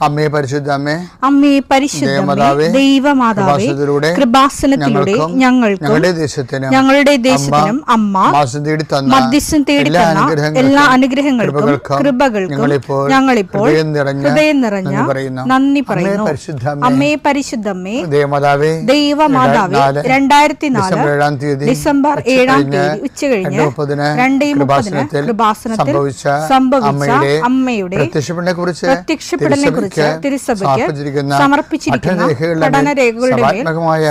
അമ്മേ പരിശുദ്ധ അമ്മേ, അമ്മേ പരിശുദ്ധമേ, ദൈവമാതാവേ, കൃപാസനത്തിലൂടെ ഞങ്ങളുടെ ദേശത്തിനും അമ്മ മധ്യസ്ഥം തേടി തന്ന എല്ലാ അനുഗ്രഹങ്ങൾക്കും കൃപകൾക്കും ഞങ്ങളിപ്പോൾ ഹൃദയം നിറഞ്ഞ നന്ദി പറയുന്നു. അമ്മേ പരിശുദ്ധമേ, ദൈവമാതാവേ, 2004 ഡിസംബർ 7 ഉച്ചകഴിഞ്ഞ് 2:30 കൃപാസനത്തിൽ സംഭവിച്ച അമ്മയുടെ പ്രത്യക്ഷപ്പെടലിനെ കുറിച്ച് തിരുസഭയ്ക്ക് സമർപ്പിച്ചിരിക്കുന്ന പഠനരേഖകളുടെ മേൽ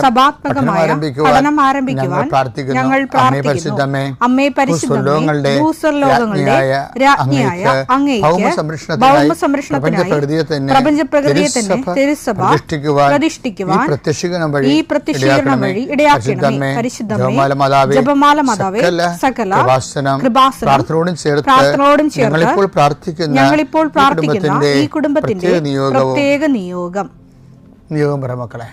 സഭാത്മകമായ പഠനം ആരംഭിക്കുവാൻ ഞങ്ങൾ പ്രാർത്ഥിക്കുന്നു. അമ്മേ പരിശുദ്ധമേ, ഭൂസ്വർലോകങ്ങളുടെ രാജ്ഞിയായ അങ്ങേയ്ക്ക് ഭൗമ സംരക്ഷണത്തിനായി പ്രപഞ്ചപ്രകൃതിയെ തന്നെ തിരുസഭ പ്രതിഷ്ഠിക്കുവാൻ ഈ പ്രത്യക്ഷീകരണം വഴി ഇടയാക്കണമേ. പരിശുദ്ധമേ, ജപമാല മാതാവേ, സകല കൃപാസനം പ്രാർത്ഥനയോടും ചേർത്ത് ഞങ്ങളിപ്പോൾ പ്രാർത്ഥിക്കുന്ന ഈ കുടുംബത്തിന്റെ പ്രത്യേക നിയോഗം പറ മക്കളെ.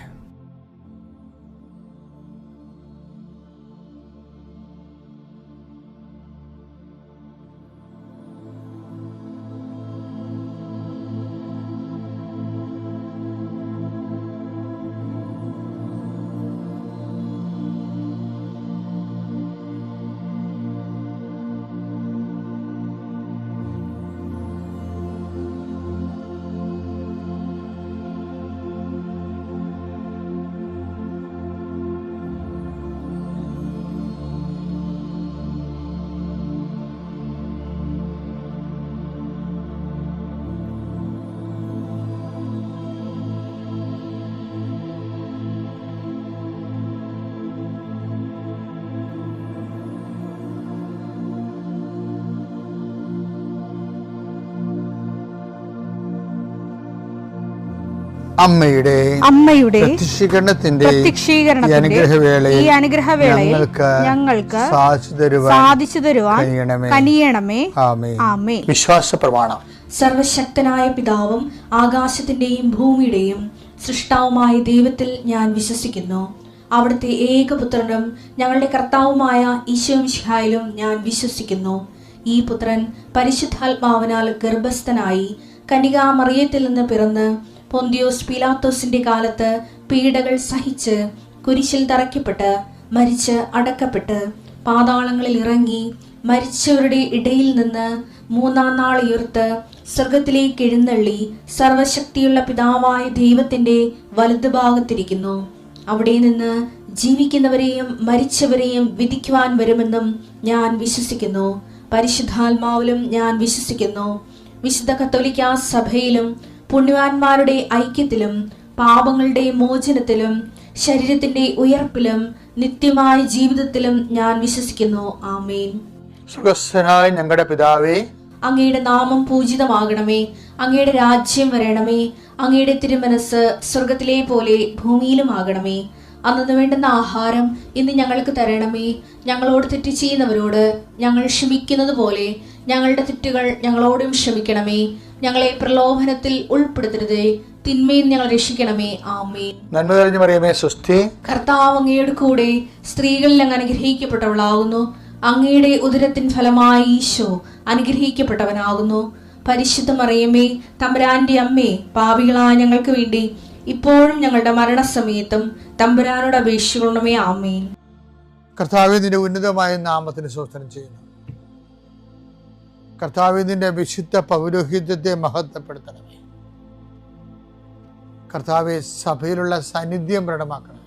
അമ്മയുടെ പ്രത്യക്ഷീകരണത്തിന്റെ ഈ അനുഗ്രഹവേളയിൽ ഞങ്ങൾക്ക് സാധിച്ചു തരുവാൻ കനിയണമേ. ആമേൻ. വിശ്വാസ പ്രമാണം. സർവശക്തനായ പിതാവും ആകാശത്തിന്റെയും ഭൂമിയുടെയും സൃഷ്ടാവുമായ ദൈവത്തിൽ ഞാൻ വിശ്വസിക്കുന്നു. അവിടുത്തെ ഏകപുത്രനും ഞങ്ങളുടെ കർത്താവുമായ ഈശോമിശിഹായിലും ഞാൻ വിശ്വസിക്കുന്നു. ഈ പുത്രൻ പരിശുദ്ധാത്മാവിനാൽ ഗർഭസ്ഥനായി കന്യകാമറിയത്തിൽ നിന്ന് പിറന്ന് പൊന്തിയോസ് പീലാത്തോസിന്റെ കാലത്ത് പീഡകൾ സഹിച്ച് കുരിശിൽ തറയ്ക്കപ്പെട്ട് മരിച്ച് അടക്കപ്പെട്ട് പാതാളങ്ങളിൽ ഇറങ്ങി മരിച്ചവരുടെ ഇടയിൽ നിന്ന് 3-ാം നാൾ ഉയർത്ത് സ്വർഗത്തിലേക്ക് എഴുന്നള്ളി സർവശക്തിയുള്ള പിതാവായ ദൈവത്തിന്റെ വലതുഭാഗത്തിരിക്കുന്നു. അവിടെ നിന്ന് ജീവിക്കുന്നവരെയും മരിച്ചവരെയും വിധിക്കുവാൻ വരുമെന്നും ഞാൻ വിശ്വസിക്കുന്നു. പരിശുദ്ധാത്മാവിലും ഞാൻ വിശ്വസിക്കുന്നു. വിശുദ്ധ കത്തോലിക്കാ സഭയിലും പുണ്യവാന്മാരുടെ ഐക്യത്തിലും പാപങ്ങളുടെ മോചനത്തിലും ശരീരത്തിന്റെ ഉയർപ്പിലും നിത്യമായ ജീവിതത്തിലും ഞാൻ വിശ്വസിക്കുന്നു. ആമേൻ. സ്വർഗ്ഗസ്ഥനായ ഞങ്ങളുടെ പിതാവേ, അങ്ങയുടെ നാമം പൂജിതമാകണമേ. അങ്ങയുടെ രാജ്യം വരണമേ. അങ്ങയുടെ തിരുമനസ് സ്വർഗത്തിലെ പോലെ ഭൂമിയിലും ആകണമേ. അന്നു വേണ്ടുന്ന ആഹാരം ഇന്ന് ഞങ്ങൾക്ക് തരണമേ. ഞങ്ങളോട് തെറ്റ് ചെയ്യുന്നവരോട് ഞങ്ങൾ ക്ഷമിക്കുന്നത് പോലെ ഞങ്ങളുടെ തെറ്റുകൾ ഞങ്ങളോടും ക്ഷമിക്കണമേ. ഞങ്ങളെ പ്രലോഭനത്തിൽ ഉൾപ്പെടുത്തരുതേ, തിന്മയിൽ ഞങ്ങൾ രക്ഷിക്കണമേ. ആമേൻ. നന്മ നിറഞ്ഞ മറിയമേ, സ്വസ്തി. കർത്താവ് അങ്ങയുടെ കൂടെ സ്ത്രീകളിൽ അങ്ങ് അനുഗ്രഹിക്കപ്പെട്ടവളാകുന്നു. അങ്ങയുടെ ഉദരത്തിൻ ഫലമായി ഈശോ അനുഗ്രഹിക്കപ്പെട്ടവനാകുന്നു. പരിശുദ്ധ മറിയമേ, തമ്പുരാന്റെ അമ്മേ, പാപികളായ ഞങ്ങൾക്ക് വേണ്ടി ഇപ്പോഴും ഞങ്ങളുടെ മരണസമയത്തും തമ്പുരാനോട് അപേക്ഷിക്കണമേ. ആമേൻ. കർത്താവേ, നിന്റെ ഉന്നതമായ നാമത്തിന് സ്തോത്രം ചെയ്യുന്നു. കർത്താവേ, നിന്റെ വിശുദ്ധ പൗരോഹിത്യത്തെ മഹത്വപ്പെടുത്തണമേ. കർത്താവെ, സഭയിലുള്ള സാന്നിധ്യം പ്രകടമാക്കണമേ.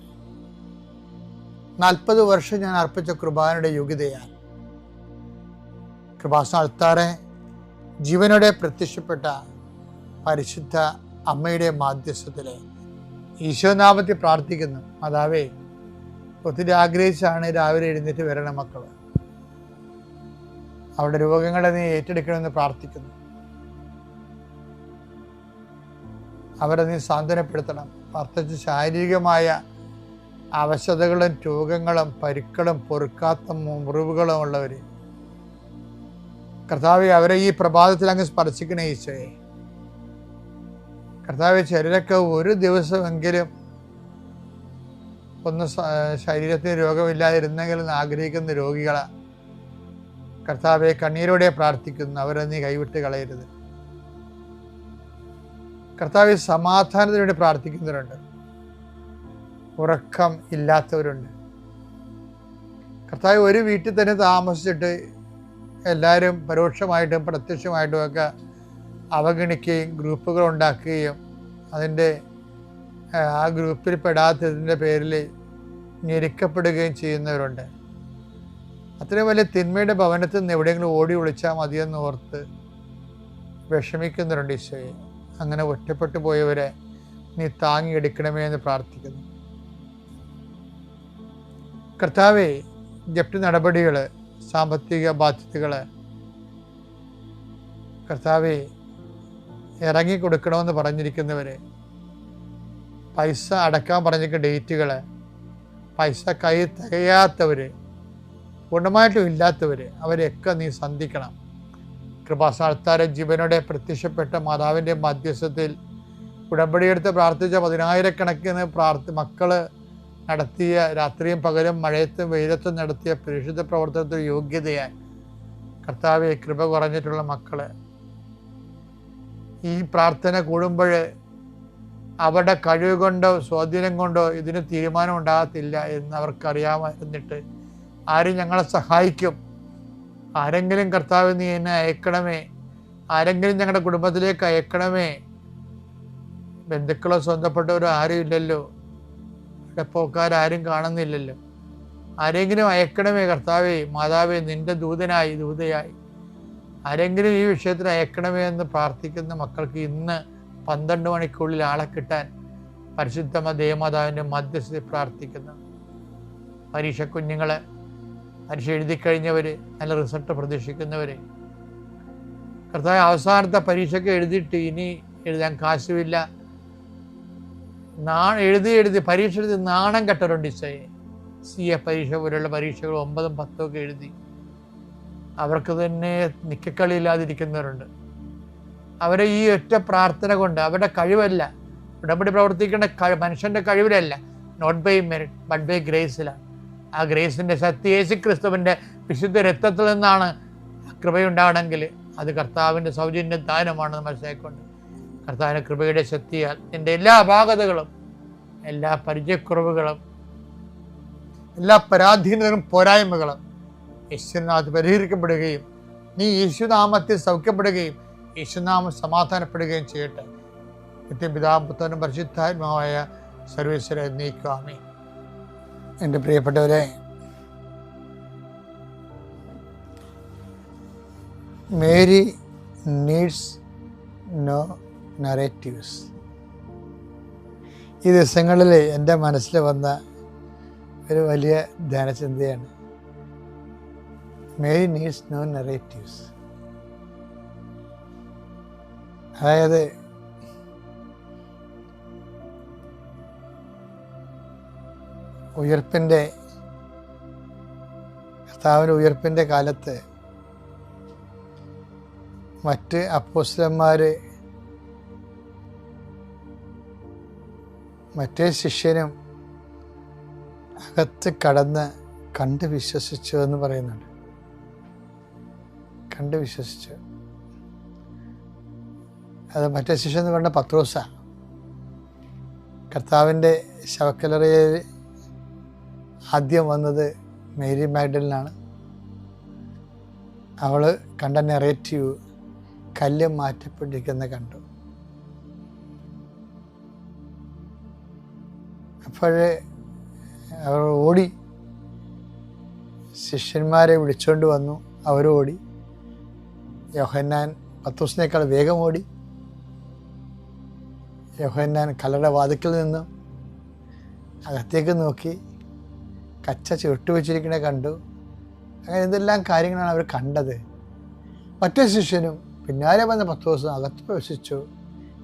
40 വർഷം ഞാൻ അർപ്പിച്ച കൃപാനയുടെ യോഗ്യതയാൽ കൃപാസനത്താറെ ജീവനോടെ പ്രത്യക്ഷപ്പെട്ട പരിശുദ്ധ അമ്മയുടെ മാധ്യസ്ഥത്തിലെ ഈശോനാമത്തിൽ പ്രാർത്ഥിക്കുന്നു. മാതാവേ, ഒത്തിരി ആഗ്രഹിച്ചാണ് രാവിലെ എഴുന്നേറ്റ് വരണം മക്കൾ. അവരുടെ രോഗങ്ങളെ നീ ഏറ്റെടുക്കണമെന്ന് പ്രാർത്ഥിക്കുന്നു. അവരെ നീ സാന്ത്വനപ്പെടുത്തണം. പ്രത്യേകിച്ച് ശാരീരികമായ അവശതകളും രോഗങ്ങളും പരുക്കളും പൊറുക്കാത്ത മുറിവുകളും ഉള്ളവർ കർത്താവെ, അവരെ ഈ പ്രഭാതത്തിൽ അങ്ങ് സ്പർശിക്കണേ ഈശോയെ. കർത്താവെ, ചിലരൊക്കെ ഒരു ദിവസമെങ്കിലും ഒന്ന് ശരീരത്തിന് രോഗമില്ലാതിരുന്നെങ്കിലും ആഗ്രഹിക്കുന്ന രോഗികളെ കർത്താവെ കണ്ണീരോടെ പ്രാർത്ഥിക്കുന്നു. അവരെ നീ കൈവിട്ട് കളയരുത്. കർത്താവ് സമാധാനത്തിന് വേണ്ടി പ്രാർത്ഥിക്കുന്നവരുണ്ട്, ഉറക്കം ഇല്ലാത്തവരുണ്ട്. കർത്താവ് ഒരു വീട്ടിൽ തന്നെ താമസിച്ചിട്ട് എല്ലാവരും പരോക്ഷമായിട്ടും പ്രത്യക്ഷമായിട്ടും ഒക്കെ അവഗണിക്കുകയും ഗ്രൂപ്പുകൾ ഉണ്ടാക്കുകയും അതിൻ്റെ ആ ഗ്രൂപ്പിൽ പെടാത്തതിൻ്റെ പേരിൽ ഞെരുക്കപ്പെടുകയും ചെയ്യുന്നവരുണ്ട്. അത്രയും വലിയ തിന്മയുടെ ഭവനത്തിൽ നിന്ന് എവിടെയെങ്കിലും ഓടി ഒളിച്ചാൽ മതിയെന്ന് ഓർത്ത് വിഷമിക്കുന്നവരുണ്ട്. ഈശോയെ, അങ്ങനെ ഒറ്റപ്പെട്ടു പോയവരെ നീ താങ്ങിയെടുക്കണമേ എന്ന് പ്രാർത്ഥിക്കുന്നു. കർത്താവേ, ജപ്തി നടപടികൾ, സാമ്പത്തിക ബാധ്യതകൾ കർത്താവേ ഇറങ്ങിക്കൊടുക്കണമെന്ന് പറഞ്ഞിരിക്കുന്നവരെ, പൈസ അടക്കാൻ പറഞ്ഞിരിക്കുന്ന ഡേറ്റുകൾ, പൈസ കൈ തികയാത്തവർ, പൂർണ്ണമായിട്ടും ഇല്ലാത്തവർ, അവരെയൊക്കെ നീ സന്ധിക്കണം. കൃപാസ്ഥാനത്താരെ ജീവനോടെ പ്രത്യക്ഷപ്പെട്ട മാതാവിൻ്റെ മധ്യസ്ഥത്തിൽ ഉടമ്പടിയെടുത്ത് പ്രാർത്ഥിച്ച 10,000-കണക്കിന് മക്കള് നടത്തിയ രാത്രിയും പകലും മഴയത്തും വെയിലത്തും നടത്തിയ പരിശുദ്ധ പ്രവർത്തനത്തിൽ യോഗ്യതയായി കർത്താവെ, കൃപ കുറഞ്ഞിട്ടുള്ള മക്കള് ഈ പ്രാർത്ഥന കൂടുമ്പോൾ അവരുടെ കഴിവ് കൊണ്ടോ സ്വാധീനം കൊണ്ടോ ഇതിന് തീരുമാനം ഉണ്ടാകത്തില്ല എന്ന് അവർക്കറിയാമായിരുന്നിട്ട് ആരും ഞങ്ങളെ സഹായിക്കും, ആരെങ്കിലും കർത്താവ് നീ എന്നെ അയക്കണമേ, ആരെങ്കിലും ഞങ്ങളുടെ കുടുംബത്തിലേക്ക് അയക്കണമേ, ബന്ധുക്കളോ സ്വന്തപ്പെട്ടവരോ ആരും ഇല്ലല്ലോ, ഇടപ്പോക്കാരും കാണുന്നില്ലല്ലോ, ആരെങ്കിലും അയക്കണമേ കർത്താവേ, മാതാവേ, നിന്റെ ദൂതയായി ആരെങ്കിലും ഈ വിഷയത്തിൽ അയക്കണമേ എന്ന് പ്രാർത്ഥിക്കുന്ന മക്കൾക്ക് ഇന്ന് 12 മണിക്കുള്ളിൽ ആളെ കിട്ടാൻ പരിശുദ്ധ ദേവമാതാവിൻ്റെ മധ്യസ്ഥതയിൽ പ്രാർത്ഥിക്കുന്നു. പരീക്ഷ കുഞ്ഞുങ്ങളെ, പരീക്ഷ എഴുതി കഴിഞ്ഞവർ, നല്ല റിസൾട്ട് പ്രതീക്ഷിക്കുന്നവർ, കർത്താവ് അവസാനത്തെ പരീക്ഷയ്ക്ക് എഴുതിയിട്ട് ഇനി എഴുതാൻ കാശുമില്ല, എഴുതി പരീക്ഷ എഴുതി നാണം കെട്ടവരുണ്ട്. CA പരീക്ഷ പോലുള്ള പരീക്ഷകൾ 9ഉം 10ഉം ഒക്കെ എഴുതി അവർക്ക് തന്നെ നിക്കക്കളിയില്ലാതിരിക്കുന്നവരുണ്ട്. അവരെ ഈ ഒറ്റ പ്രാർത്ഥന കൊണ്ട്, അവരുടെ കഴിവല്ല, ഉടമ്പടി പ്രവർത്തിക്കേണ്ട മനുഷ്യൻ്റെ കഴിവിലല്ല, not by merit but by ഗ്രേസിലാണ്. ആ ഗ്രേസിൻ്റെ ശക്തി യേശുക്രിസ്തുവിൻ്റെ വിശുദ്ധ രക്തത്തിൽ നിന്നാണ് കൃപയുണ്ടാകണമെങ്കിൽ അത് കർത്താവിൻ്റെ സൗജന്യ ദാനമാണെന്ന് മനസ്സിലാക്കിക്കൊണ്ട് കർത്താവിൻ്റെ കൃപയുടെ ശക്തിയാൽ നിൻ്റെ എല്ലാ അപാകതകളും, എല്ലാ പരിചയക്കുറവുകളും, എല്ലാ പരാധീനതകളും പോരായ്മകളും യേശുനാമത്തിൽ പരിഹരിക്കപ്പെടുകയും നീ യേശുനാമത്തിൽ സൗഖ്യപ്പെടുകയും യേശുനാമം സമാധാനപ്പെടുകയും ചെയ്യട്ടെ. നിത്യപിതാവും പുത്രനും പരിശുദ്ധാത്മാവായ സർവേശ്വരനെ നീക്കുവാമേ. എൻ്റെ പ്രിയപ്പെട്ടവരെ, മേരി നീഡ്സ് നോ നറേറ്റീവ്സ്. ഈ ദിവസങ്ങളിൽ എൻ്റെ മനസ്സിൽ വന്ന ഒരു വലിയ ധ്യാനചിന്തയാണ് മേരി നീഡ്സ് നോ നറേറ്റീവ്സ്. അതായത് കർത്താവിൻ്റെ ഉയർപ്പിൻ്റെ കാലത്ത് മറ്റ് അപ്പോസ്തലന്മാർ മറ്റേ ശിഷ്യനും അകത്ത് കടന്ന് കണ്ട് വിശ്വസിച്ചു എന്ന് പറയുന്നുണ്ട്. കണ്ട് വിശ്വസിച്ചു. അത് മറ്റേ ശിഷ്യൻ എന്ന് പറഞ്ഞ പത്രോസാ. കർത്താവിൻ്റെ ശവക്കല്ലറയിൽ ആദ്യം വന്നത് മേരി മാഗ്ഡലിനാണ്. അവൾ കണ്ട നെറേറ്റീവ് കല്ല് മാറ്റപ്പെട്ടിരിക്കുന്ന കണ്ടു. അപ്പോഴേ അവർ ഓടി, ശിഷ്യന്മാരെ വിളിച്ചുകൊണ്ട് വന്നു. അവരോടി. യോഹന്നാൻ പത്രോസിനേക്കാൾ വേഗം ഓടി. യോഹന്നാൻ കല്ലറയുടെ വാതിക്കൽ നിന്നും അകത്തേക്ക് നോക്കി കച്ച ചുട്ടു വെച്ചിരിക്കണ കണ്ടു. അങ്ങനെ എന്തെല്ലാം കാര്യങ്ങളാണ് അവർ കണ്ടത്. മറ്റേ ശിഷ്യനും പിന്നാലെ വന്ന പത്രോസും അകത്ത് പ്രവേശിച്ചു,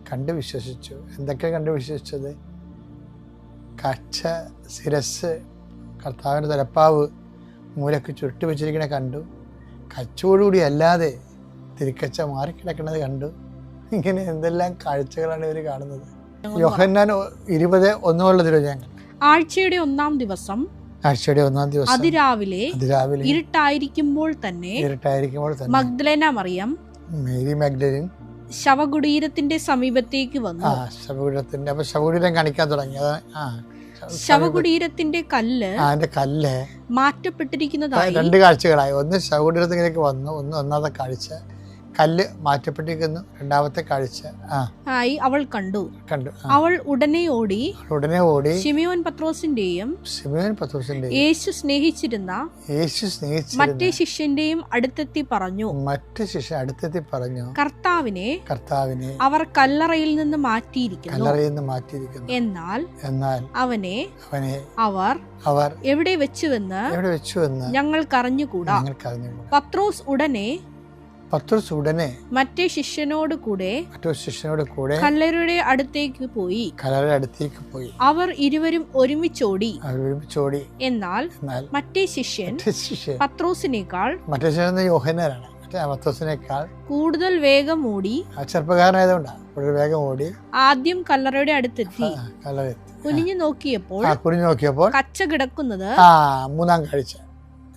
കണ്ട് വിശ്വസിച്ചു. എന്തൊക്കെയാണ് കണ്ട് വിശ്വസിച്ചത്? കച്ച ശിരസ്, കർത്താവിൻ്റെ തലപ്പാവ് മൂലക്ക് ചുരുട്ടി വെച്ചിരിക്കണ കണ്ടു. കച്ചോടുകൂടി അല്ലാതെ തിരിക്കച്ച മാറിക്കിടക്കണത് കണ്ടു. ഇങ്ങനെ എന്തെല്ലാം കാഴ്ചകളാണ് ഇവർ കാണുന്നത്. യോഹന്നാൻ 20:1 ഞാൻ ആഴ്ചയുടെ ഒന്നാം ദിവസം അതിരാവിലെ ഇരുട്ടായിരിക്കുമ്പോൾ തന്നെ മഗ്ദലേന മറിയം, മേരി മഗ്ദലിൻ, ശവകുടീരത്തിന്റെ സമീപത്തേക്ക് വന്നു. ശവകുടീരത്തിന്റെ അപ്പൊ ശവകുടീരം കാണിക്കാൻ തുടങ്ങി. ശവകുടീരത്തിന്റെ കല്ല് അതിന്റെ കല്ല് മാറ്റപ്പെട്ടിരിക്കുന്നതായി 2 കാഴ്ചകളായി. ഒന്ന് ശവകുടീരത്തിലേക്ക് വന്നു, ഒന്നാമത്തെ കാഴ്ച കല്ല് മാറ്റപ്പെട്ടിരിക്കുന്നു, രണ്ടാമത്തെ കാഴ്ച ആയി അവൾ കണ്ടു. അവൾ ഉടനെ ഓടി ശിമയോൻ പത്രോസിന്റെയും യേശു സ്നേഹിച്ചിരുന്ന മറ്റേ ശിഷ്യന്റെയും അടുത്തെത്തി പറഞ്ഞു, കർത്താവിനെ അവർ കല്ലറയിൽ നിന്ന് മാറ്റിയിരിക്കുന്നു. എന്നാൽ അവനെ അവർ എവിടെ വെച്ചുവെന്ന് ഞങ്ങൾക്ക് അറിഞ്ഞുകൂടാ. പത്രോസ് ഉടനെ മറ്റേ ശിഷ്യനോട് കൂടെ കല്ലറയുടെ അടുത്തേക്ക് പോയി. അവർ ഇരുവരും ഒരുമിച്ചോടി. എന്നാൽ മറ്റേ ശിഷ്യൻ പത്രോസിനേക്കാൾ കൂടുതൽ വേഗം ഓടി. ആദ്യം കല്ലറയുടെ അടുത്തെത്തി. കുനിഞ്ഞു നോക്കിയപ്പോൾ കച്ച കിടക്കുന്നത്. 3-ാം കാഴ്ച.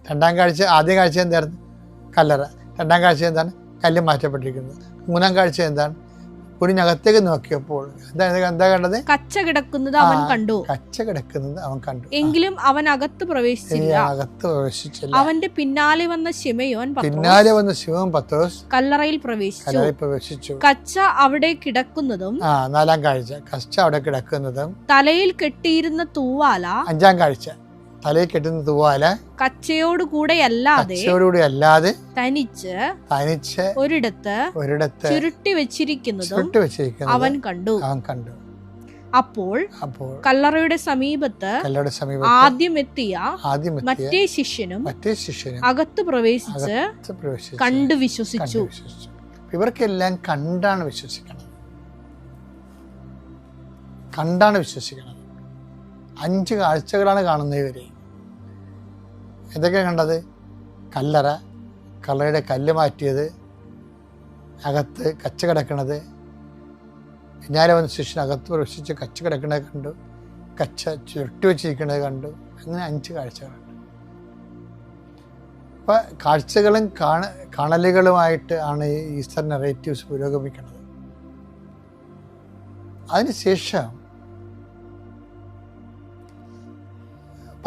2-ാം കാഴ്ച, ആദ്യ കാഴ്ച എന്തായിരുന്നു? കല്ലറ. 2-ാം കാഴ്ച എന്താണ്? കല്ല് മാറ്റപ്പെട്ടിരിക്കുന്നത്. 3-ാം കാഴ്ച എന്താണ്? കുനിഞ്ഞകത്തേക്ക് നോക്കിയപ്പോൾ എന്താ കണ്ടത്? കച്ച കിടക്കുന്നത് അവൻ കണ്ടു. എങ്കിലും അവൻ അകത്ത് പ്രവേശിച്ചില്ല. അവന്റെ പിന്നാലെ വന്ന ശിമയോൻ പത്രോസ് കല്ലറയിൽ പ്രവേശിച്ചു. കച്ച അവിടെ കിടക്കുന്നതും. 4-ാം കാഴ്ച. കച്ച അവിടെ കിടക്കുന്നതും. തലയിൽ കെട്ടിയിരുന്ന തൂവാല. 5-ാം കാഴ്ച. തലയിൽ കെട്ടുന്ന തൂവാല കച്ചയോടുകൂടെ അല്ലാതെ തനിച്ച് ഒരിടത്ത് ചുരുട്ടി വെച്ചിരിക്കുന്നതും അവൻ കണ്ടു. അപ്പോൾ കല്ലറയുടെ സമീപത്ത് ആദ്യം എത്തിയ മറ്റേ ശിഷ്യനും അകത്ത് പ്രവേശിച്ച് കണ്ടു വിശ്വസിച്ചു. ഇവർക്കെല്ലാം കണ്ടാണ് വിശ്വസിക്കുന്നത്. 5 കാഴ്ചകളാണ് കാണുന്നത് ഇവര്. എന്തൊക്കെയാണ് കണ്ടത്? കല്ലറയുടെ കല്ല് മാറ്റിയത്, അകത്ത് കച്ച കിടക്കണത്, പിന്നാലെ വന്ന ശിഷ്യൻ അകത്ത് പ്രവേശിച്ച് കച്ച കിടക്കണത് കണ്ടു, കച്ച ചുരുട്ടി വെച്ചിരിക്കുന്നത് കണ്ടു. അങ്ങനെ 5 കാഴ്ചകളുണ്ട്. അപ്പം കാഴ്ചകളും കാണലുകളുമായിട്ട് ആണ് ഈസ്റ്റർ നറേറ്റീവ്സ് പുരോഗമിക്കുന്നത്. അതിനുശേഷം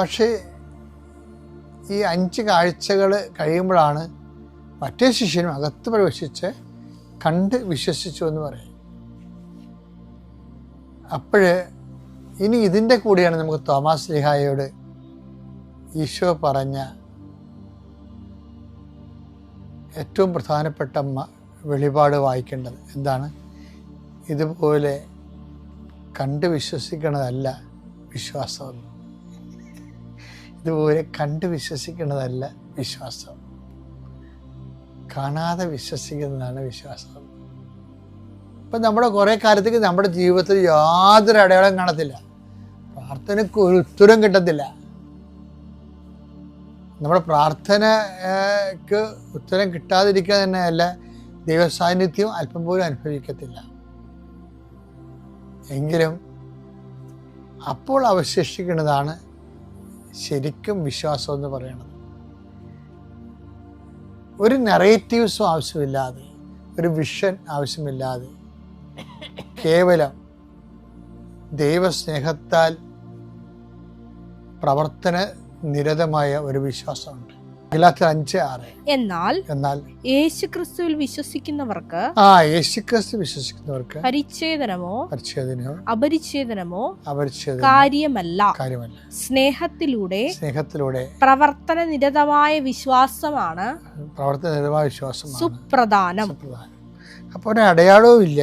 പക്ഷേ ഈ 5 കാഴ്ചകൾ കഴിയുമ്പോഴാണ് മറ്റേ ശിഷ്യനും അകത്ത് പ്രവേശിച്ച് കണ്ട് വിശ്വസിച്ചു എന്ന് പറയും. അപ്പോഴ് ഇനി ഇതിൻ്റെ കൂടെയാണ് നമുക്ക് തോമാസ് ശ്ലീഹായോട് ഈശോ പറഞ്ഞ ഏറ്റവും പ്രധാനപ്പെട്ട വെളിപാട് വായിക്കേണ്ടത്. എന്താണ്? ഇതുപോലെ കണ്ട് വിശ്വസിക്കണതല്ല വിശ്വാസം. ഇതുപോലെ കണ്ട് വിശ്വസിക്കുന്നതല്ല വിശ്വാസം. കാണാതെ വിശ്വസിക്കുന്നതാണ് വിശ്വാസം. ഇപ്പം നമ്മുടെ കുറേ കാലത്തേക്ക് നമ്മുടെ ജീവിതത്തിൽ യാതൊരു അടയാളം കാണത്തില്ല. പ്രാർത്ഥനയ്ക്ക് ഒരു ഉത്തരം കിട്ടത്തില്ല. നമ്മുടെ പ്രാർത്ഥനയ്ക്ക് ഉത്തരം കിട്ടാതിരിക്കുക തന്നെയല്ല, ദൈവസാന്നിധ്യം അല്പം പോലും അനുഭവിക്കത്തില്ല. എങ്കിലും അപ്പോൾ അവശേഷിക്കുന്നതാണ് ശരിക്കും വിശ്വാസം എന്ന് പറയുന്നത്. ഒരു നറേറ്റീവ്സും ആവശ്യമില്ലാതെ, ഒരു വിഷൻ ആവശ്യമില്ലാതെ, കേവലം ദൈവസ്നേഹത്താൽ പ്രവർത്തന നിരതമായ ഒരു വിശ്വാസമുണ്ട്. ഗലാത്യർ 5:6. എന്നാൽ യേശുക്രിസ്തുവിൽ വിശ്വസിക്കുന്നവർക്ക് പരിച്ഛേദനമോ അപരിച്ഛേദനമോ കാര്യമല്ല. സ്നേഹത്തിലൂടെ പ്രവർത്തന നിരതമായ വിശ്വാസമാണ് സുപ്രധാനം. അപ്പോൾ ഒരു അടയാളവും ഇല്ല,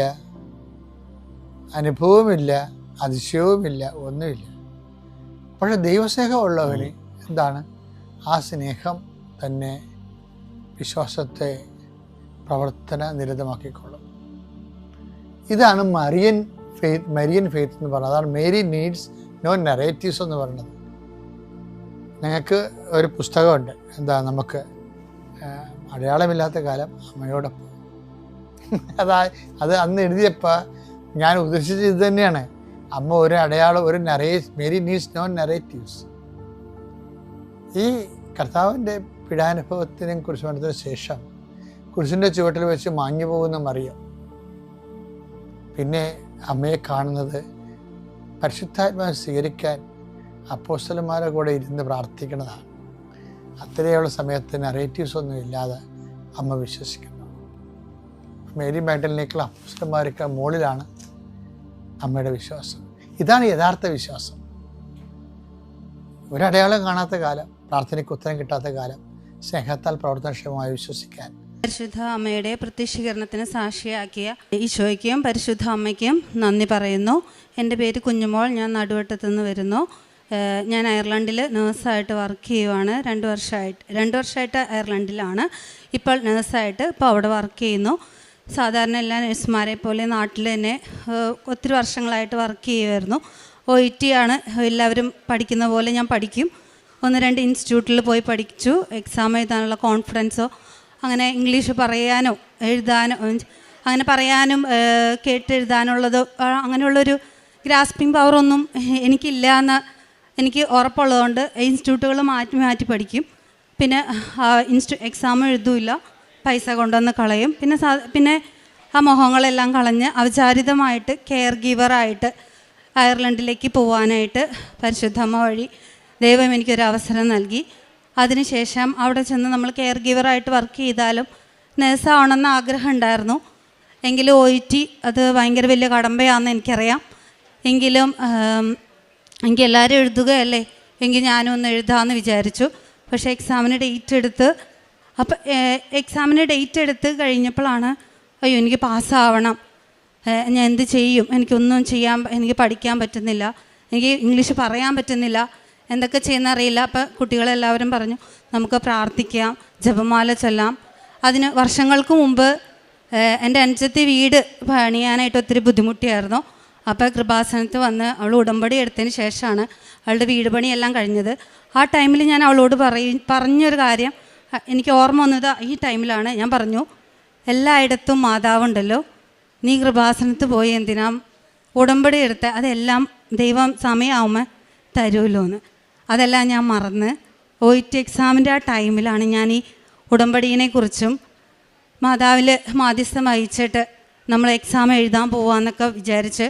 അനുഭവമില്ല, അതിശയവുമില്ല, ഒന്നുമില്ല. പക്ഷെ ദൈവസ്നേഹമുള്ളവന് എന്താണ്? ആ സ്നേഹം തന്നെ വിശ്വാസത്തെ പ്രവർത്തന നിരതമാക്കിക്കൊള്ളും. ഇതാണ് മരിയൻ ഫെയ്ത്ത് എന്ന് പറയുന്നത്. അതാണ് മേരി നീഡ്സ് നോ നറേറ്റീവ്സ് എന്ന് പറയുന്നത്. ഞങ്ങൾക്ക് ഒരു പുസ്തകമുണ്ട്. എന്താ, നമുക്ക് അടയാളമില്ലാത്ത കാലം അമ്മയോടൊപ്പം. അത് അന്ന് എഴുതിയപ്പോൾ ഞാൻ ഉദ്ദേശിച്ചത് ഇത് തന്നെയാണ്. അമ്മ ഒരു അടയാളം, മേരി നീഡ്സ് നോ നറേറ്റീവ്സ്. ഈ കർത്താവിൻ്റെ പീഡാനുഭവത്തിനെ കുറിച്ച് പറഞ്ഞതിന് ശേഷം കുരിശിൻ്റെ ചുവട്ടിൽ വെച്ച് മാഞ്ഞു പോകുന്ന മറിയം പിന്നെ അമ്മയെ കാണുന്നത് പരിശുദ്ധാത്മാവിനെ സ്വീകരിക്കാൻ അപ്പോസ്തലന്മാരുടെ കൂടെ ഇരുന്ന് പ്രാർത്ഥിക്കുന്നതാണ്. അത്രയുള്ള സമയത്ത് നറേറ്റീവ്സ് ഒന്നും ഇല്ലാതെ അമ്മ വിശ്വസിക്കുന്നു. മേരി മാഗ്ഡലിനേക്കുള്ള അപ്പോസ്തലന്മാർക്ക് മുകളിലാണ് അമ്മയുടെ വിശ്വാസം. ഇതാണ് യഥാർത്ഥ വിശ്വാസം. ഒരടയാളം കാണാത്ത കാലം, പ്രാർത്ഥനയ്ക്ക് ഉത്തരം കിട്ടാത്ത കാലം, സ്നേഹത്താൽ പ്രവർത്തനക്ഷമമായി വിശ്വസിക്കാൻ പരിശുദ്ധ അമ്മയുടെ പ്രത്യക്ഷീകരണത്തിന് സാക്ഷിയാക്കിയ ഈശോയ്ക്കും പരിശുദ്ധ അമ്മയ്ക്കും നന്ദി പറയുന്നു. എൻ്റെ പേര് കുഞ്ഞുമോൾ. ഞാൻ നടുവട്ടത്തു നിന്ന് വരുന്നു. ഞാൻ അയർലൻഡിൽ നേഴ്സായിട്ട് വർക്ക് ചെയ്യുവാണ്. 2 വർഷമായിട്ട് അയർലൻഡിലാണ്. ഇപ്പോൾ നേഴ്സായിട്ട് ഇപ്പോൾ അവിടെ വർക്ക് ചെയ്യുന്നു. സാധാരണ എല്ലാ നഴ്സുമാരെ പോലെ നാട്ടിൽ തന്നെ ഒത്തിരി വർഷങ്ങളായിട്ട് വർക്ക് ചെയ്യുമായിരുന്നു. OET ആണ് എല്ലാവരും പഠിക്കുന്ന പോലെ ഞാൻ പഠിക്കും. 1-2 ഇൻസ്റ്റിറ്റ്യൂട്ടിൽ പോയി പഠിച്ചു. എക്സാം എഴുതാനുള്ള കോൺഫിഡൻസോ അങ്ങനെ ഇംഗ്ലീഷ് പറയാനോ എഴുതാനോ അങ്ങനെ പറയാനും കേട്ടെഴുതാനുള്ളതോ അങ്ങനെയുള്ളൊരു ഗ്രാസ്പിംഗ് പവറൊന്നും എനിക്കില്ല എന്ന് എനിക്ക് ഉറപ്പുള്ളതുകൊണ്ട് ഇൻസ്റ്റിറ്റ്യൂട്ടുകൾ മാറ്റി പഠിക്കും. പിന്നെ എക്സാം എഴുതൂല്ല, പൈസ കൊണ്ടുവന്ന് കളയും. പിന്നെ ആ മോഹങ്ങളെല്ലാം കളഞ്ഞ് ഔപചാരികമായിട്ട് കെയർ ഗീവറായിട്ട് അയർലൻഡിലേക്ക് പോകാനായിട്ട് പരിശുദ്ധമ്മ വഴി ദൈവം എനിക്കൊരു അവസരം നൽകി. അതിനുശേഷം അവിടെ ചെന്ന് നമ്മൾ കെയർ ഗീവറായിട്ട് വർക്ക് ചെയ്താലും നേഴ്സാവണമെന്ന് ആഗ്രഹം ഉണ്ടായിരുന്നു. എങ്കിലും OET അത് ഭയങ്കര വലിയ കടമ്പയാണെന്ന് എനിക്കറിയാം. എങ്കിലും എനിക്ക് എല്ലാവരും എഴുതുകയല്ലേ, എങ്കിൽ ഞാനും ഒന്ന് എഴുതാമെന്ന് വിചാരിച്ചു. പക്ഷേ എക്സാമിന് ഡേറ്റ് എടുത്ത് കഴിഞ്ഞപ്പോഴാണ് അയ്യോ എനിക്ക് പാസ്സാവണം, ഞാൻ എന്ത് ചെയ്യും, എനിക്ക് പഠിക്കാൻ പറ്റുന്നില്ല, എനിക്ക് ഇംഗ്ലീഷ് പറയാൻ പറ്റുന്നില്ല, എന്തൊക്കെ ചെയ്യുന്നറിയില്ല. അപ്പോൾ കുട്ടികളെല്ലാവരും പറഞ്ഞു നമുക്ക് പ്രാർത്ഥിക്കാം, ജപമാല ചൊല്ലാം. അതിന് വർഷങ്ങൾക്ക് മുമ്പ് എൻ്റെ അനുജത്തി വീട് പണിയാനായിട്ട് ഒത്തിരി ബുദ്ധിമുട്ടിയായിരുന്നു. അപ്പോൾ കൃപാസനത്ത് വന്ന് അവൾ ഉടമ്പടി എടുത്തതിന് ശേഷമാണ് അവളുടെ വീട് പണിയെല്ലാം കഴിഞ്ഞത്. ആ ടൈമിൽ ഞാൻ അവളോട് പറഞ്ഞൊരു കാര്യം എനിക്ക് ഓർമ്മ വന്നത് ഈ ടൈമിലാണ്. ഞാൻ പറഞ്ഞു, എല്ലായിടത്തും മാതാവുണ്ടല്ലോ, നീ കൃപാസനത്ത് പോയി എന്തിനാ ഉടമ്പടി എടുത്ത്, അതെല്ലാം ദൈവം സമയമാവുമ്പോൾ തരുമല്ലോ എന്ന്. അതെല്ലാം ഞാൻ മറന്ന് OET എക്സാമിൻ്റെ ആ ടൈമിലാണ് ഞാൻ ഈ ഉടമ്പടിയെക്കുറിച്ചും മാതാവിൽ മാധ്യസ്ഥം വഹിച്ചിട്ട് നമ്മൾ എക്സാം എഴുതാൻ പോവാന്നൊക്കെ വിചാരിച്ച്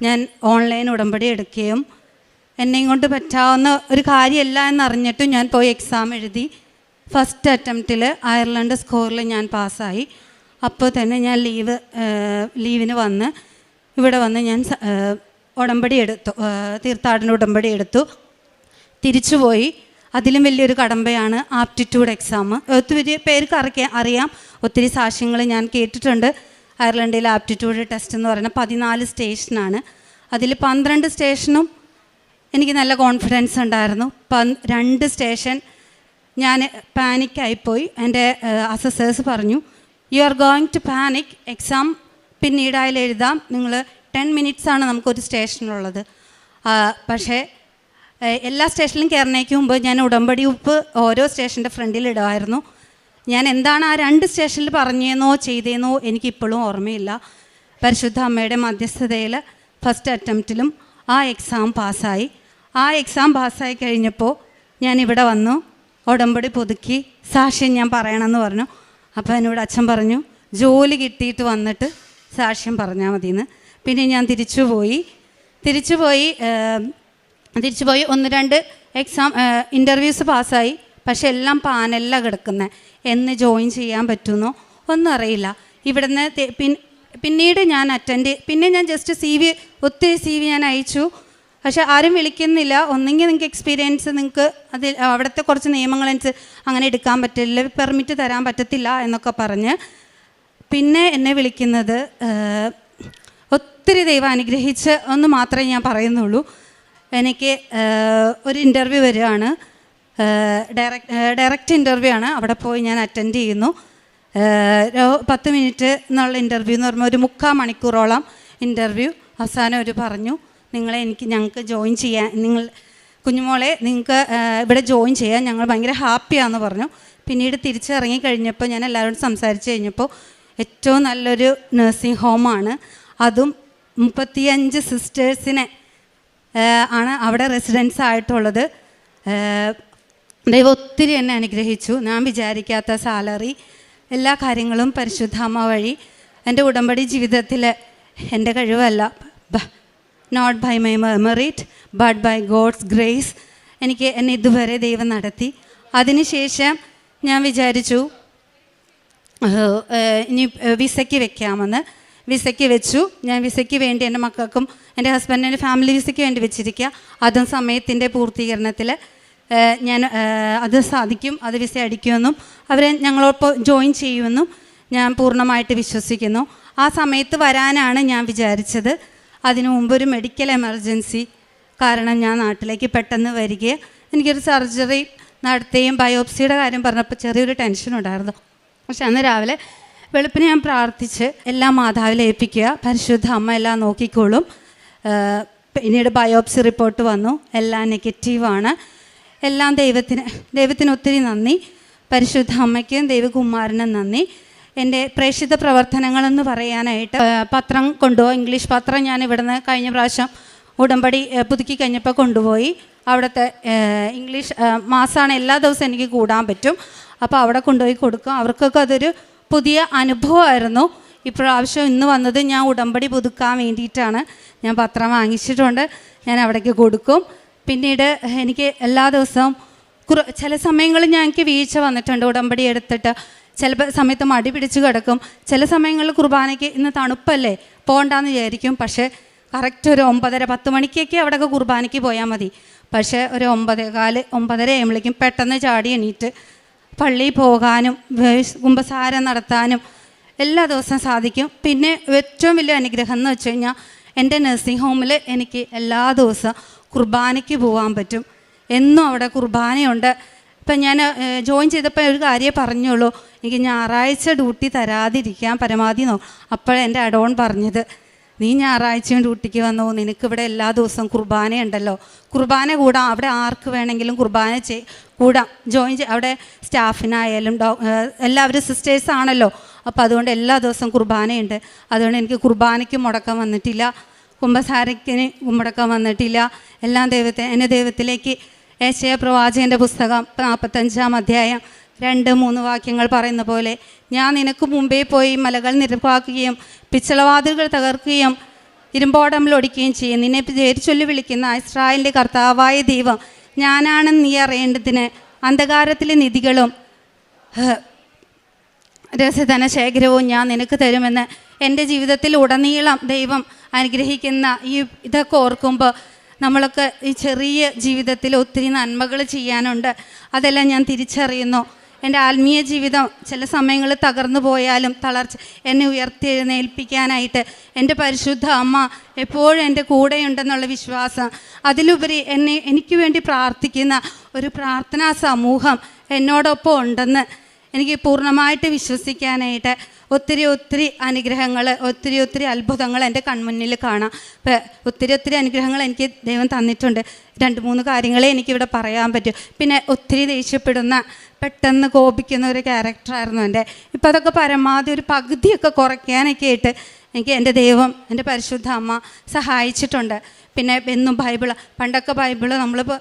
ഞാൻ ഓൺലൈൻ ഉടമ്പടി എടുക്കുകയും എന്നെയും കൊണ്ട് പറ്റാവുന്ന ഒരു കാര്യമല്ല എന്നറിഞ്ഞിട്ടും ഞാൻ പോയി എക്സാം എഴുതി. ഫസ്റ്റ് അറ്റംപ്റ്റിൽ അയർലൻഡ് സ്കോറിൽ ഞാൻ പാസ്സായി. അപ്പോൾ തന്നെ ഞാൻ ലീവിന് വന്ന് ഇവിടെ വന്ന് ഞാൻ ഉടമ്പടി എടുത്തു, തീർത്ഥാടന ഉടമ്പടി എടുത്തു. തിരിച്ചുപോയി. അതിലും വലിയൊരു കടമ്പയാണ് ആപ്റ്റിറ്റ്യൂഡ് എക്സാം. ഒത്തിരി പേർക്ക് അറിയാം, ഒത്തിരി സാക്ഷ്യങ്ങൾ ഞാൻ കേട്ടിട്ടുണ്ട്. അയർലൻഡിലെ ആപ്റ്റിറ്റ്യൂഡ് ടെസ്റ്റ് എന്ന് പറയുന്നത് 14 സ്റ്റേഷനാണ്. അതിൽ 12 സ്റ്റേഷനും എനിക്ക് നല്ല കോൺഫിഡൻസ് ഉണ്ടായിരുന്നു. 2 സ്റ്റേഷൻ ഞാൻ പാനിക്കായിപ്പോയി. എൻ്റെ അസസേഴ്സ് പറഞ്ഞു, you are going to panic, exam പിന്നീട് അതിൽ എഴുതാം, നിങ്ങൾ 10 മിനിറ്റ്സാണ് നമുക്കൊരു സ്റ്റേഷനുള്ളത്. പക്ഷേ എല്ലാ സ്റ്റേഷനിലും കയറുന്നതിന് മുമ്പ് ഞാൻ ഉടമ്പടി ഉപ്പ് ഓരോ സ്റ്റേഷൻ്റെ ഫ്രണ്ടിൽ ഇടുമായിരുന്നു. ഞാൻ എന്താണ് ആ 2 സ്റ്റേഷനിൽ പറഞ്ഞേന്നോ ചെയ്തേന്നോ എനിക്കിപ്പോഴും ഓർമ്മയില്ല. പരിശുദ്ധ അമ്മയുടെ മധ്യസ്ഥതയിൽ ഫസ്റ്റ് അറ്റംപ്റ്റിലും ആ എക്സാം പാസ്സായി. ആ എക്സാം പാസ്സായി കഴിഞ്ഞപ്പോൾ ഞാൻ ഇവിടെ വന്നു, ഉടമ്പടി പുതുക്കി സാക്ഷ്യം ഞാൻ പറയണമെന്ന് പറഞ്ഞു. അപ്പോൾ എന്നോട് അച്ഛൻ പറഞ്ഞു, ജോലി കിട്ടിയിട്ട് വന്നിട്ട് സാക്ഷ്യം പറഞ്ഞാൽ മതിയെന്ന്. പിന്നെ ഞാൻ തിരിച്ചുപോയി 1-2 എക്സാം ഇൻ്റർവ്യൂസ് പാസ്സായി. പക്ഷെ എല്ലാം പാനലിലാണ് കിടക്കുന്നത്. എന്ന് ജോയിൻ ചെയ്യാൻ പറ്റുമെന്നോ ഒന്നും അറിയില്ല. ഇവിടുന്ന് പിന്നീട് ഞാൻ പിന്നെ ഞാൻ ജസ്റ്റ് ഒത്തിരി CV ഞാൻ അയച്ചു. പക്ഷെ ആരും വിളിക്കുന്നില്ല. ഒന്നെങ്കിൽ നിങ്ങൾക്ക് എക്സ്പീരിയൻസ്, നിങ്ങൾക്ക് അതിൽ അവിടുത്തെ കുറച്ച് നിയമങ്ങളനുസരിച്ച് അങ്ങനെ എടുക്കാൻ പറ്റില്ല, പെർമിറ്റ് തരാൻ പറ്റത്തില്ല എന്നൊക്കെ പറഞ്ഞ് പിന്നെ എന്നെ വിളിക്കുന്നത് ഒത്തിരി ദൈവം അനുഗ്രഹിച്ച് ഒന്ന് മാത്രമേ ഞാൻ പറയുന്നുള്ളൂ. എനിക്ക് ഒരു ഇൻ്റർവ്യൂ വരികയാണ്, ഡയറക്റ്റ് ഇൻ്റർവ്യൂ ആണ്. അവിടെ പോയി ഞാൻ അറ്റൻഡ് ചെയ്യുന്നു. 10 മിനിറ്റ് എന്നുള്ള ഇൻ്റർവ്യൂ എന്ന് പറയുമ്പോൾ ഒരു 3/4 മണിക്കൂറോളം ഇൻ്റർവ്യൂ. അവസാനം ഒരു പറഞ്ഞു, ഞങ്ങൾക്ക് ജോയിൻ ചെയ്യാൻ, കുഞ്ഞുമോളെ നിങ്ങൾക്ക് ഇവിടെ ജോയിൻ ചെയ്യാൻ ഞങ്ങൾ ഭയങ്കര ഹാപ്പിയാണെന്ന് പറഞ്ഞു. പിന്നീട് തിരിച്ചിറങ്ങി കഴിഞ്ഞപ്പോൾ ഞാൻ എല്ലാവരോടും സംസാരിച്ച് കഴിഞ്ഞപ്പോൾ ഏറ്റവും നല്ലൊരു നഴ്സിംഗ് ഹോമാണ്. അതും 35 സിസ്റ്റേഴ്സിനെ ആണ് അവിടെ റെസിഡൻസ് ആയിട്ടുള്ളത്. ദൈവം ഒത്തിരി എന്നെ അനുഗ്രഹിച്ചു. ഞാൻ വിചാരിക്കാത്ത സാലറി, എല്ലാ കാര്യങ്ങളും പരിശുദ്ധ അമ്മ വഴി എൻ്റെ ഉടമ്പടി ജീവിതത്തിൽ എൻ്റെ കഴിവല്ല, not by my merit but by God's grace എന്നെ ഇതുവരെ ദൈവം നടത്തി. അതിനുശേഷം ഞാൻ വിചാരിച്ചു ഇനി വിസയ്ക്ക് വെക്കാമെന്ന്. വിസയ്ക്ക് വെച്ചു. ഞാൻ വിസയ്ക്ക് വേണ്ടി എൻ്റെ മക്കൾക്കും എൻ്റെ ഹസ്ബൻഡിൻ്റെ ഫാമിലി വിസയ്ക്ക് വേണ്ടി വെച്ചിരിക്കുക. അതും സമയത്തിൻ്റെ പൂർത്തീകരണത്തിൽ ഞാൻ അത് സാധിക്കും, അത് വിസ അടിക്കുമെന്നും അവരെ ഞങ്ങളോടൊപ്പം ജോയിൻ ചെയ്യുമെന്നും ഞാൻ പൂർണ്ണമായിട്ട് വിശ്വസിക്കുന്നു. ആ സമയത്ത് വരാനാണ് ഞാൻ വിചാരിച്ചത്. അതിനു മുമ്പ് ഒരു മെഡിക്കൽ എമർജൻസി കാരണം ഞാൻ നാട്ടിലേക്ക് പെട്ടെന്ന് വരികയും എനിക്കൊരു സർജറി നടത്തുകയും ബയോപ്സിയുടെ കാര്യം പറഞ്ഞപ്പോൾ ചെറിയൊരു ടെൻഷനുണ്ടായിരുന്നു. പക്ഷെ അന്ന് രാവിലെ വെളുപ്പിന് ഞാൻ പ്രാർത്ഥിച്ച് എല്ലാം മാതാവിൽ ഏൽപ്പിക്കുക, പരിശുദ്ധ അമ്മ എല്ലാം നോക്കിക്കോളും. പിന്നീട് ബയോപ്സി റിപ്പോർട്ട് വന്നു, എല്ലാം നെഗറ്റീവാണ്. എല്ലാം ദൈവത്തിന് ഒത്തിരി നന്ദി. പരിശുദ്ധ അമ്മയ്ക്കും ദൈവകുമാരനും നന്ദി. എൻ്റെ പ്രേക്ഷിത പ്രവർത്തനങ്ങളെന്ന് പറയാനായിട്ട് പത്രം കൊണ്ടുപോയി, ഇംഗ്ലീഷ് പത്രം ഞാൻ ഇവിടുന്ന് കഴിഞ്ഞ പ്രാവശ്യം ഉടമ്പടി പുതുക്കി കഴിഞ്ഞപ്പോൾ കൊണ്ടുപോയി. അവിടുത്തെ ഇംഗ്ലീഷ് മാസമാണ്, എല്ലാ ദിവസവും എനിക്ക് കൂടാൻ പറ്റും. അപ്പോൾ അവിടെ കൊണ്ടുപോയി കൊടുക്കും. അവർക്കൊക്കെ അതൊരു പുതിയ അനുഭവമായിരുന്നു. ഇപ്രാവശ്യം ഇന്ന് വന്നത് ഞാൻ ഉടമ്പടി പുതുക്കാൻ വേണ്ടിയിട്ടാണ്. ഞാൻ പത്രം വാങ്ങിച്ചിട്ടുണ്ട്, ഞാൻ അവിടേക്ക് കൊടുക്കും. പിന്നീട് എനിക്ക് എല്ലാ ദിവസവും ചില സമയങ്ങളിൽ എനിക്ക് വീഴ്ച വന്നിട്ടുണ്ട്. ഉടമ്പടി എടുത്തിട്ട് ചില സമയത്ത് മടി പിടിച്ച് കിടക്കും. ചില സമയങ്ങളിൽ കുർബാനയ്ക്ക് ഇന്ന് തണുപ്പല്ലേ പോകണ്ടെന്ന് വിചാരിക്കും. പക്ഷേ കറക്റ്റ് ഒരു 9:30-10 മണിക്കൊക്കെ അവിടെയൊക്കെ കുർബാനയ്ക്ക് പോയാൽ മതി. പക്ഷേ ഒരു 9:15 ആകുമ്പോഴേക്കും പെട്ടെന്ന് ചാടി എണീറ്റ് പള്ളിയിൽ പോകാനും കുമ്പസാരം നടത്താനും എല്ലാ ദിവസവും സാധിക്കും. പിന്നെ ഏറ്റവും വലിയ അനുഗ്രഹം എന്ന് വെച്ച് കഴിഞ്ഞാൽ എൻ്റെ നഴ്സിംഗ് ഹോമിൽ എനിക്ക് എല്ലാ ദിവസവും കുർബാനയ്ക്ക് പോകാൻ പറ്റും. എന്നും അവിടെ കുർബാനയുണ്ട്. ഇപ്പം ഞാൻ ജോയിൻ ചെയ്തപ്പോൾ ഒരു കാര്യമേ പറഞ്ഞുള്ളൂ, എനിക്ക് ഞായറാഴ്ച ഡ്യൂട്ടി തരാതിരിക്കാൻ പരമാവധി അപ്പോഴെൻ്റെ അഡോൺ പറഞ്ഞത്, നീ ഞായറാഴ്ചയും ഡ്യൂട്ടിക്ക് വന്നോ, നിനക്കിവിടെ എല്ലാ ദിവസവും കുർബാനയുണ്ടല്ലോ, കുർബാന കൂടാം, അവിടെ ആർക്ക് വേണമെങ്കിലും കുർബാന കൂടാം, ജോയിൻ അവിടെ സ്റ്റാഫിനായാലും എല്ലാവരും സിസ്റ്റേഴ്സാണല്ലോ. അപ്പോൾ അതുകൊണ്ട് എല്ലാ ദിവസവും കുർബാനയുണ്ട്. അതുകൊണ്ട് എനിക്ക് കുർബാനയ്ക്ക് മുടക്കം വന്നിട്ടില്ല, കുമ്പസാരയ്ക്ക് മുടക്കം വന്നിട്ടില്ല. എല്ലാം എന്നെ ദൈവത്തിലേക്ക് യേശയ്യാ പ്രവാചകൻ്റെ പുസ്തകം 45-ാം അധ്യായം 2-3 വാക്യങ്ങൾ പറയുന്ന പോലെ, ഞാൻ നിനക്ക് മുമ്പേ പോയി മലകൾ നിരപ്പാക്കുകയും പിച്ചളവാതിലുകൾ തകർക്കുകയും ഇരുമ്പോടമ്പിൽ ഒടിക്കുകയും ചെയ്യും. നിന്നെ പേര് ചൊല്ലി വിളിക്കുന്ന ഇസ്രായേലിൻ്റെ കർത്താവായ ദൈവം ഞാനാണെന്ന് നീ അറിയേണ്ടതിന് അന്ധകാരത്തിലെ നിധികളും രസധനശേഖരവും ഞാൻ നിനക്ക് തരുമെന്ന് എൻ്റെ ജീവിതത്തിൽ ഉടനീളം ദൈവം അനുഗ്രഹിക്കുന്ന ഇതൊക്കെ ഓർക്കുമ്പോൾ നമ്മളൊക്കെ ഈ ചെറിയ ജീവിതത്തിൽ ഒത്തിരി നന്മകൾ ചെയ്യാനുണ്ട്. അതെല്ലാം ഞാൻ തിരിച്ചറിയുന്നു. എൻ്റെ ആത്മീയ ജീവിതം ചില സമയങ്ങളിൽ തകർന്നു പോയാലും എന്നെ ഉയർത്തെഴുന്നേൽപ്പിക്കാനായിട്ട് എൻ്റെ പരിശുദ്ധ അമ്മ എപ്പോഴും എൻ്റെ കൂടെയുണ്ടെന്നുള്ള വിശ്വാസം, അതിലുപരി എനിക്ക് വേണ്ടി പ്രാർത്ഥിക്കുന്ന ഒരു പ്രാർത്ഥനാ സമൂഹം എന്നോടൊപ്പം ഉണ്ടെന്ന് എനിക്ക് പൂർണ്ണമായിട്ട് വിശ്വസിക്കാനായിട്ട് ഒത്തിരി അനുഗ്രഹങ്ങൾ, ഒത്തിരി അത്ഭുതങ്ങൾ എൻ്റെ കൺമുന്നിൽ കാണാം. ഒത്തിരി അനുഗ്രഹങ്ങൾ എനിക്ക് ദൈവം തന്നിട്ടുണ്ട്. 2-3 കാര്യങ്ങളെ എനിക്കിവിടെ പറയാൻ പറ്റും. പിന്നെ ഒത്തിരി ദേഷ്യപ്പെടുന്ന, പെട്ടെന്ന് കോപിക്കുന്ന ഒരു ക്യാരക്ടറായിരുന്നു എൻ്റെ. ഇപ്പോൾ അതൊക്കെ പരമാവധി ഒരു പകുതിയൊക്കെ കുറയ്ക്കാനൊക്കെ ആയിട്ട് എനിക്ക് എൻ്റെ ദൈവം, എൻ്റെ പരിശുദ്ധ അമ്മ സഹായിച്ചിട്ടുണ്ട്. പിന്നെ എന്നും പണ്ടൊക്കെ ബൈബിള് നമ്മളിപ്പോൾ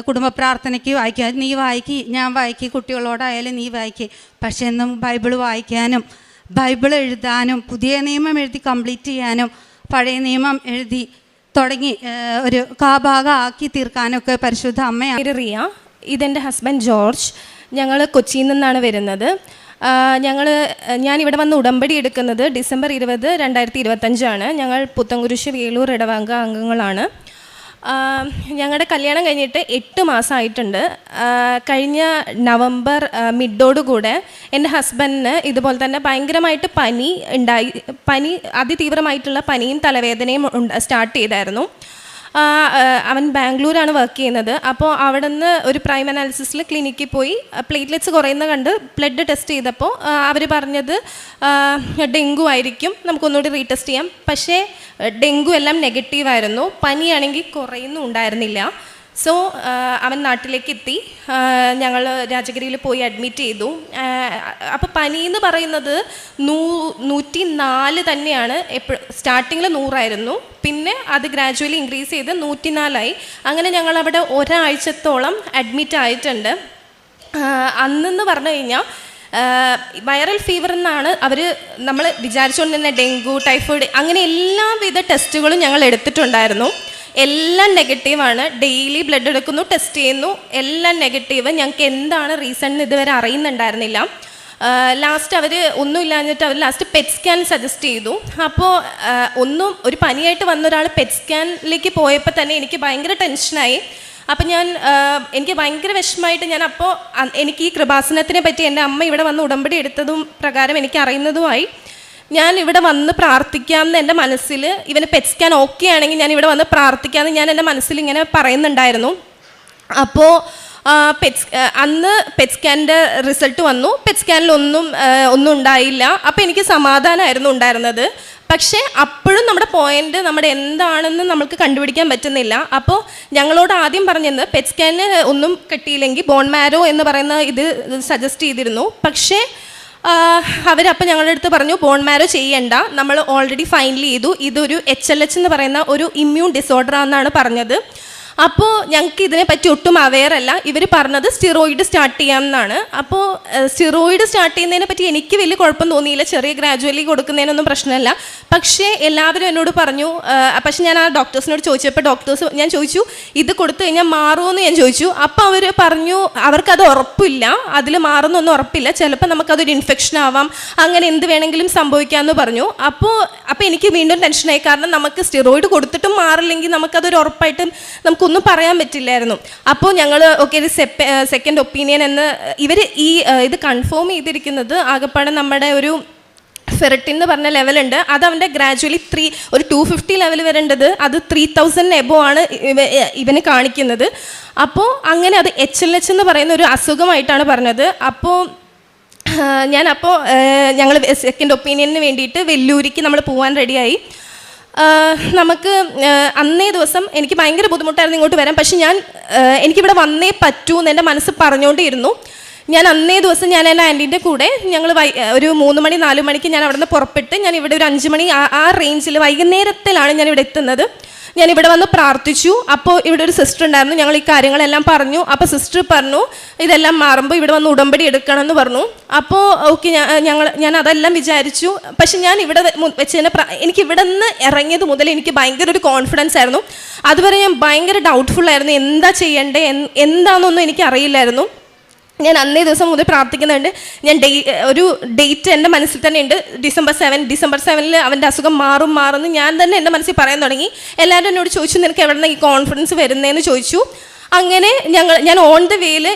കുടുംബ പ്രാർത്ഥനയ്ക്ക് വായിക്കുക, നീ വായിക്കി, ഞാൻ വായിക്കി, കുട്ടികളോടായാലും നീ വായിക്കി. പക്ഷേ എന്നും ബൈബിള് വായിക്കാനും ബൈബിൾ എഴുതാനും പുതിയ നിയമം എഴുതി കംപ്ലീറ്റ് ചെയ്യാനും പഴയ നിയമം എഴുതി തുടങ്ങി ഒരു ഭാഗം ആക്കി തീർക്കാനൊക്കെ പരിശുദ്ധ അമ്മയാണ്. റിയ, ഇതെൻ്റെ ഹസ്ബൻഡ് ജോർജ്. ഞങ്ങൾ കൊച്ചിയിൽ നിന്നാണ് വരുന്നത്. ഞാനിവിടെ വന്ന് ഉടമ്പടി എടുക്കുന്നത് ഡിസംബർ 20, 2025 ഞങ്ങൾ പുത്തൻകുരിശ് വേലൂർ ഇടവക അംഗങ്ങളാണ്. ഞങ്ങളുടെ കല്യാണം കഴിഞ്ഞിട്ട് 8 മാസമായിട്ടുണ്ട്. കഴിഞ്ഞ നവംബർ മിഡോടുകൂടെ എൻ്റെ ഹസ്ബൻഡിന് ഇതുപോലെ തന്നെ ഭയങ്കരമായിട്ട് പനി അതിതീവ്രമായിട്ടുള്ള പനിയും തലവേദനയും സ്റ്റാർട്ട് ചെയ്തായിരുന്നു. അവൻ ബാംഗ്ലൂരാണ് വർക്ക് ചെയ്യുന്നത്. അപ്പോൾ അവിടെ നിന്ന് ഒരു പ്രൈം അനാലിസിസിൽ ക്ലിനിക്കിൽ പോയി പ്ലേറ്റ്ലെറ്റ്സ് കുറയുന്ന കണ്ട് ബ്ലഡ് ടെസ്റ്റ് ചെയ്തപ്പോൾ അവർ പറഞ്ഞത് ഡെങ്കു ആയിരിക്കും, നമുക്കൊന്നുകൂടി റീടെസ്റ്റ് ചെയ്യാം. പക്ഷേ ഡെങ്കു എല്ലാം നെഗറ്റീവായിരുന്നു, പനിയാണെങ്കിൽ കുറയുന്നും ഉണ്ടായിരുന്നില്ല. സോ അവൻ നാട്ടിലേക്ക് എത്തി. ഞങ്ങൾ രാജഗിരിയിൽ പോയി അഡ്മിറ്റ് ചെയ്തു. അപ്പോൾ പനി എന്ന് പറയുന്നത് 104 തന്നെയാണ്. സ്റ്റാർട്ടിങ്ങിൽ 100 പിന്നെ അത് ഗ്രാജുവലി ഇൻക്രീസ് ചെയ്ത് 104 അങ്ങനെ ഞങ്ങളവിടെ ഒരാഴ്ചത്തോളം അഡ്മിറ്റ് ആയിട്ടുണ്ട്. അന്നെന്ന് പറഞ്ഞു കഴിഞ്ഞാൽ വൈറൽ ഫീവർ എന്നാണ് നമ്മൾ വിചാരിച്ചുകൊണ്ട് തന്നെ ഡെങ്കു, ടൈഫോയിഡ് അങ്ങനെ എല്ലാവിധ ടെസ്റ്റുകളും ഞങ്ങൾ എടുത്തിട്ടുണ്ടായിരുന്നു. എല്ലാം നെഗറ്റീവാണ്. ഡെയിലി ബ്ലഡ് എടുക്കുന്നു, ടെസ്റ്റ് ചെയ്യുന്നു, എല്ലാം നെഗറ്റീവ്. ഞങ്ങൾക്ക് എന്താണ് റീസൺ എന്ന് ഇതുവരെ അറിയുന്നുണ്ടായിരുന്നില്ല. ലാസ്റ്റ് അവർ ഒന്നും ഇല്ലാഞ്ഞിട്ട് അവർ ലാസ്റ്റ് പെറ്റ് സ്കാൻ സജസ്റ്റ് ചെയ്തു. അപ്പോൾ ഒരു പനിയായിട്ട് വന്ന ഒരാൾ പെറ്റ് സ്കാനിലേക്ക് പോയപ്പോൾ തന്നെ എനിക്ക് ഭയങ്കര ടെൻഷനായി. അപ്പം എനിക്ക് ഭയങ്കര വിഷമമായിട്ട് എനിക്ക് ഈ കൃപാസനത്തിനെ പറ്റി എൻ്റെ അമ്മ ഇവിടെ വന്ന് ഉടമ്പടി എടുത്തതും പ്രകാരം എനിക്ക് അറിയുന്നതുമായി ഞാൻ ഇവിടെ വന്ന് പ്രാർത്ഥിക്കാമെന്ന് എൻ്റെ മനസ്സിൽ, ഇവന് പെറ്റ് സ്കാൻ ഓക്കെ ആണെങ്കിൽ ഞാൻ ഇവിടെ വന്ന് പ്രാർത്ഥിക്കാമെന്ന് ഞാൻ എൻ്റെ മനസ്സിൽ ഇങ്ങനെ പറയുന്നുണ്ടായിരുന്നു. അപ്പോൾ അന്ന് പെറ്റ് സ്കാനിൻ്റെ റിസൾട്ട് വന്നു. പെറ്റ് സ്കാനിൽ ഒന്നും ഉണ്ടായില്ല. അപ്പോൾ എനിക്ക് സമാധാനമായിരുന്നു ഉണ്ടായിരുന്നത്. പക്ഷേ അപ്പോഴും നമ്മുടെ പോയിന്റ് നമ്മുടെ എന്താണെന്ന് നമുക്ക് കണ്ടുപിടിക്കാൻ പറ്റുന്നില്ല. അപ്പോൾ ഞങ്ങളോട് ആദ്യം പറഞ്ഞത് പെറ്റ് സ്കാനിന് ഒന്നും കിട്ടിയില്ലെങ്കിൽ ബോൺ മാരോ എന്ന് പറയുന്ന ഇത് സജസ്റ്റ് ചെയ്തിരുന്നു. പക്ഷേ അവരപ്പോൾ ഞങ്ങളുടെ അടുത്ത് പറഞ്ഞു ബോൺ മാരോ ചെയ്യണ്ട, നമ്മൾ ഓൾറെഡി ഫൈനൽ ചെയ്തു, ഇതൊരു HLH എന്ന് പറയുന്ന ഒരു ഇമ്മ്യൂൺ ഡിസോർഡർ ആണെന്നാണ് പറഞ്ഞത്. അപ്പോൾ ഞങ്ങൾക്ക് ഇതിനെപ്പറ്റി ഒട്ടും അവെയർ അല്ല. ഇവർ പറഞ്ഞത് സ്റ്റിറോയിഡ് സ്റ്റാർട്ട് ചെയ്യാമെന്നാണ്. അപ്പോൾ സ്റ്റിറോയിഡ് സ്റ്റാർട്ട് ചെയ്യുന്നതിനെ പറ്റി എനിക്ക് വലിയ കുഴപ്പം തോന്നിയില്ല. ചെറിയ ഗ്രാജുവലി കൊടുക്കുന്നതിനൊന്നും പ്രശ്നമല്ല. പക്ഷേ എല്ലാവരും എന്നോട് പറഞ്ഞു. പക്ഷെ ഞാൻ ആ ഡോക്ടേഴ്സിനോട് ചോദിച്ചപ്പോൾ ഞാൻ ചോദിച്ചു ഇത് കൊടുത്തു കഴിഞ്ഞാൽ മാറുമെന്ന് ഞാൻ ചോദിച്ചു. അപ്പോൾ അവർ പറഞ്ഞു അവർക്കത് ഉറപ്പില്ല, അതിൽ മാറുന്നൊന്നും ഉറപ്പില്ല, ചിലപ്പോൾ നമുക്കതൊരു ഇൻഫെക്ഷൻ ആവാം, അങ്ങനെ എന്ത് വേണമെങ്കിലും സംഭവിക്കാമെന്ന് പറഞ്ഞു. അപ്പോൾ എനിക്ക് വീണ്ടും ടെൻഷനായി. കാരണം നമുക്ക് സ്റ്റിറോയിഡ് കൊടുത്തിട്ടും മാറില്ലെങ്കിൽ നമുക്കതൊരു ഉറപ്പായിട്ടും നമുക്കൊന്നും പറയാൻ പറ്റില്ലായിരുന്നു. അപ്പോൾ ഞങ്ങൾ ഓക്കെ ഒരു സെക്കൻഡ് ഒപ്പീനിയൻ എന്ന് ഇത് കൺഫേം ചെയ്തിരിക്കുന്നത് ആകപ്പാടെ നമ്മുടെ ഒരു ഫെറിറ്റിൻ എന്ന് പറഞ്ഞ ലെവലുണ്ട്. അത് അവൻ്റെ ഗ്രാജുവലി 250 ലെവൽ വരേണ്ടത് അത് 3000 എബോ ആണ് ഇവന് കാണിക്കുന്നത്. അപ്പോൾ അങ്ങനെ അത് HLH എന്ന് പറയുന്ന ഒരു അസുഖമായിട്ടാണ് പറഞ്ഞത്. അപ്പോൾ ഞങ്ങൾ സെക്കൻഡ് ഒപ്പീനിയന് വേണ്ടിയിട്ട് വെല്ലൂരിക്ക് നമ്മൾ പോകാൻ റെഡിയായി. നമുക്ക് അന്നേ ദിവസം എനിക്ക് ഭയങ്കര ബുദ്ധിമുട്ടായിരുന്നു ഇങ്ങോട്ട് വരാൻ. പക്ഷെ എനിക്കിവിടെ വന്നേ പറ്റൂ എന്ന് എൻ്റെ മനസ്സ് പറഞ്ഞുകൊണ്ടിരുന്നു. ഞാൻ അന്നേ ദിവസം ഞാൻ എൻ്റെ ആൻറ്റീൻ്റെ കൂടെ ഞങ്ങൾ ഒരു 3 മണി 4 മണിക്ക് ഞാൻ അവിടെ നിന്ന് പുറപ്പെട്ട് ഞാൻ ഇവിടെ ഒരു 5 മണി ആ റേഞ്ചിൽ വൈകുന്നേരത്തിലാണ് ഞാൻ ഇവിടെ എത്തുന്നത്. ഞാൻ ഇവിടെ വന്ന് പ്രാർത്ഥിച്ചു. അപ്പോൾ ഇവിടെ ഒരു സിസ്റ്റർ ഉണ്ടായിരുന്നു. ഞങ്ങൾ ഈ കാര്യങ്ങളെല്ലാം പറഞ്ഞു. അപ്പോൾ സിസ്റ്റർ പറഞ്ഞു ഇതെല്ലാം മാറുമ്പോൾ ഇവിടെ വന്ന് ഉടമ്പടി എടുക്കണം എന്ന് പറഞ്ഞു. അപ്പോൾ ഓക്കെ ഞാൻ അതെല്ലാം വിചാരിച്ചു. പക്ഷെ ഞാൻ ഇവിടെ വെച്ച് എനിക്ക് ഇവിടെ നിന്ന് ഇറങ്ങിയത് മുതൽ എനിക്ക് ഭയങ്കര ഒരു കോൺഫിഡൻസ് ആയിരുന്നു. അതുവരെ ഞാൻ ഭയങ്കര ഡൗട്ട്ഫുൾ ആയിരുന്നു. എന്താ ചെയ്യണ്ടേ എന്താണെന്നൊന്നും എനിക്ക് അറിയില്ലായിരുന്നു. ഞാൻ അന്നേ ദിവസം മുതൽ പ്രാർത്ഥിക്കുന്നുണ്ട്. ഞാൻ ഒരു ഡേറ്റ് എൻ്റെ മനസ്സിൽ തന്നെ ഉണ്ട്, ഡിസംബർ 7 അവൻ്റെ അസുഖം മാറുമെന്ന് ഞാൻ തന്നെ എൻ്റെ മനസ്സിൽ പറയാൻ തുടങ്ങി. എല്ലാവരും എന്നോട് ചോദിച്ചു നിനക്ക് എവിടെ നിന്ന് ഈ കോൺഫിഡൻസ് വരുന്നതെന്ന് ചോദിച്ചു. അങ്ങനെ ഞാൻ ഓൺ ദ വേയിൽ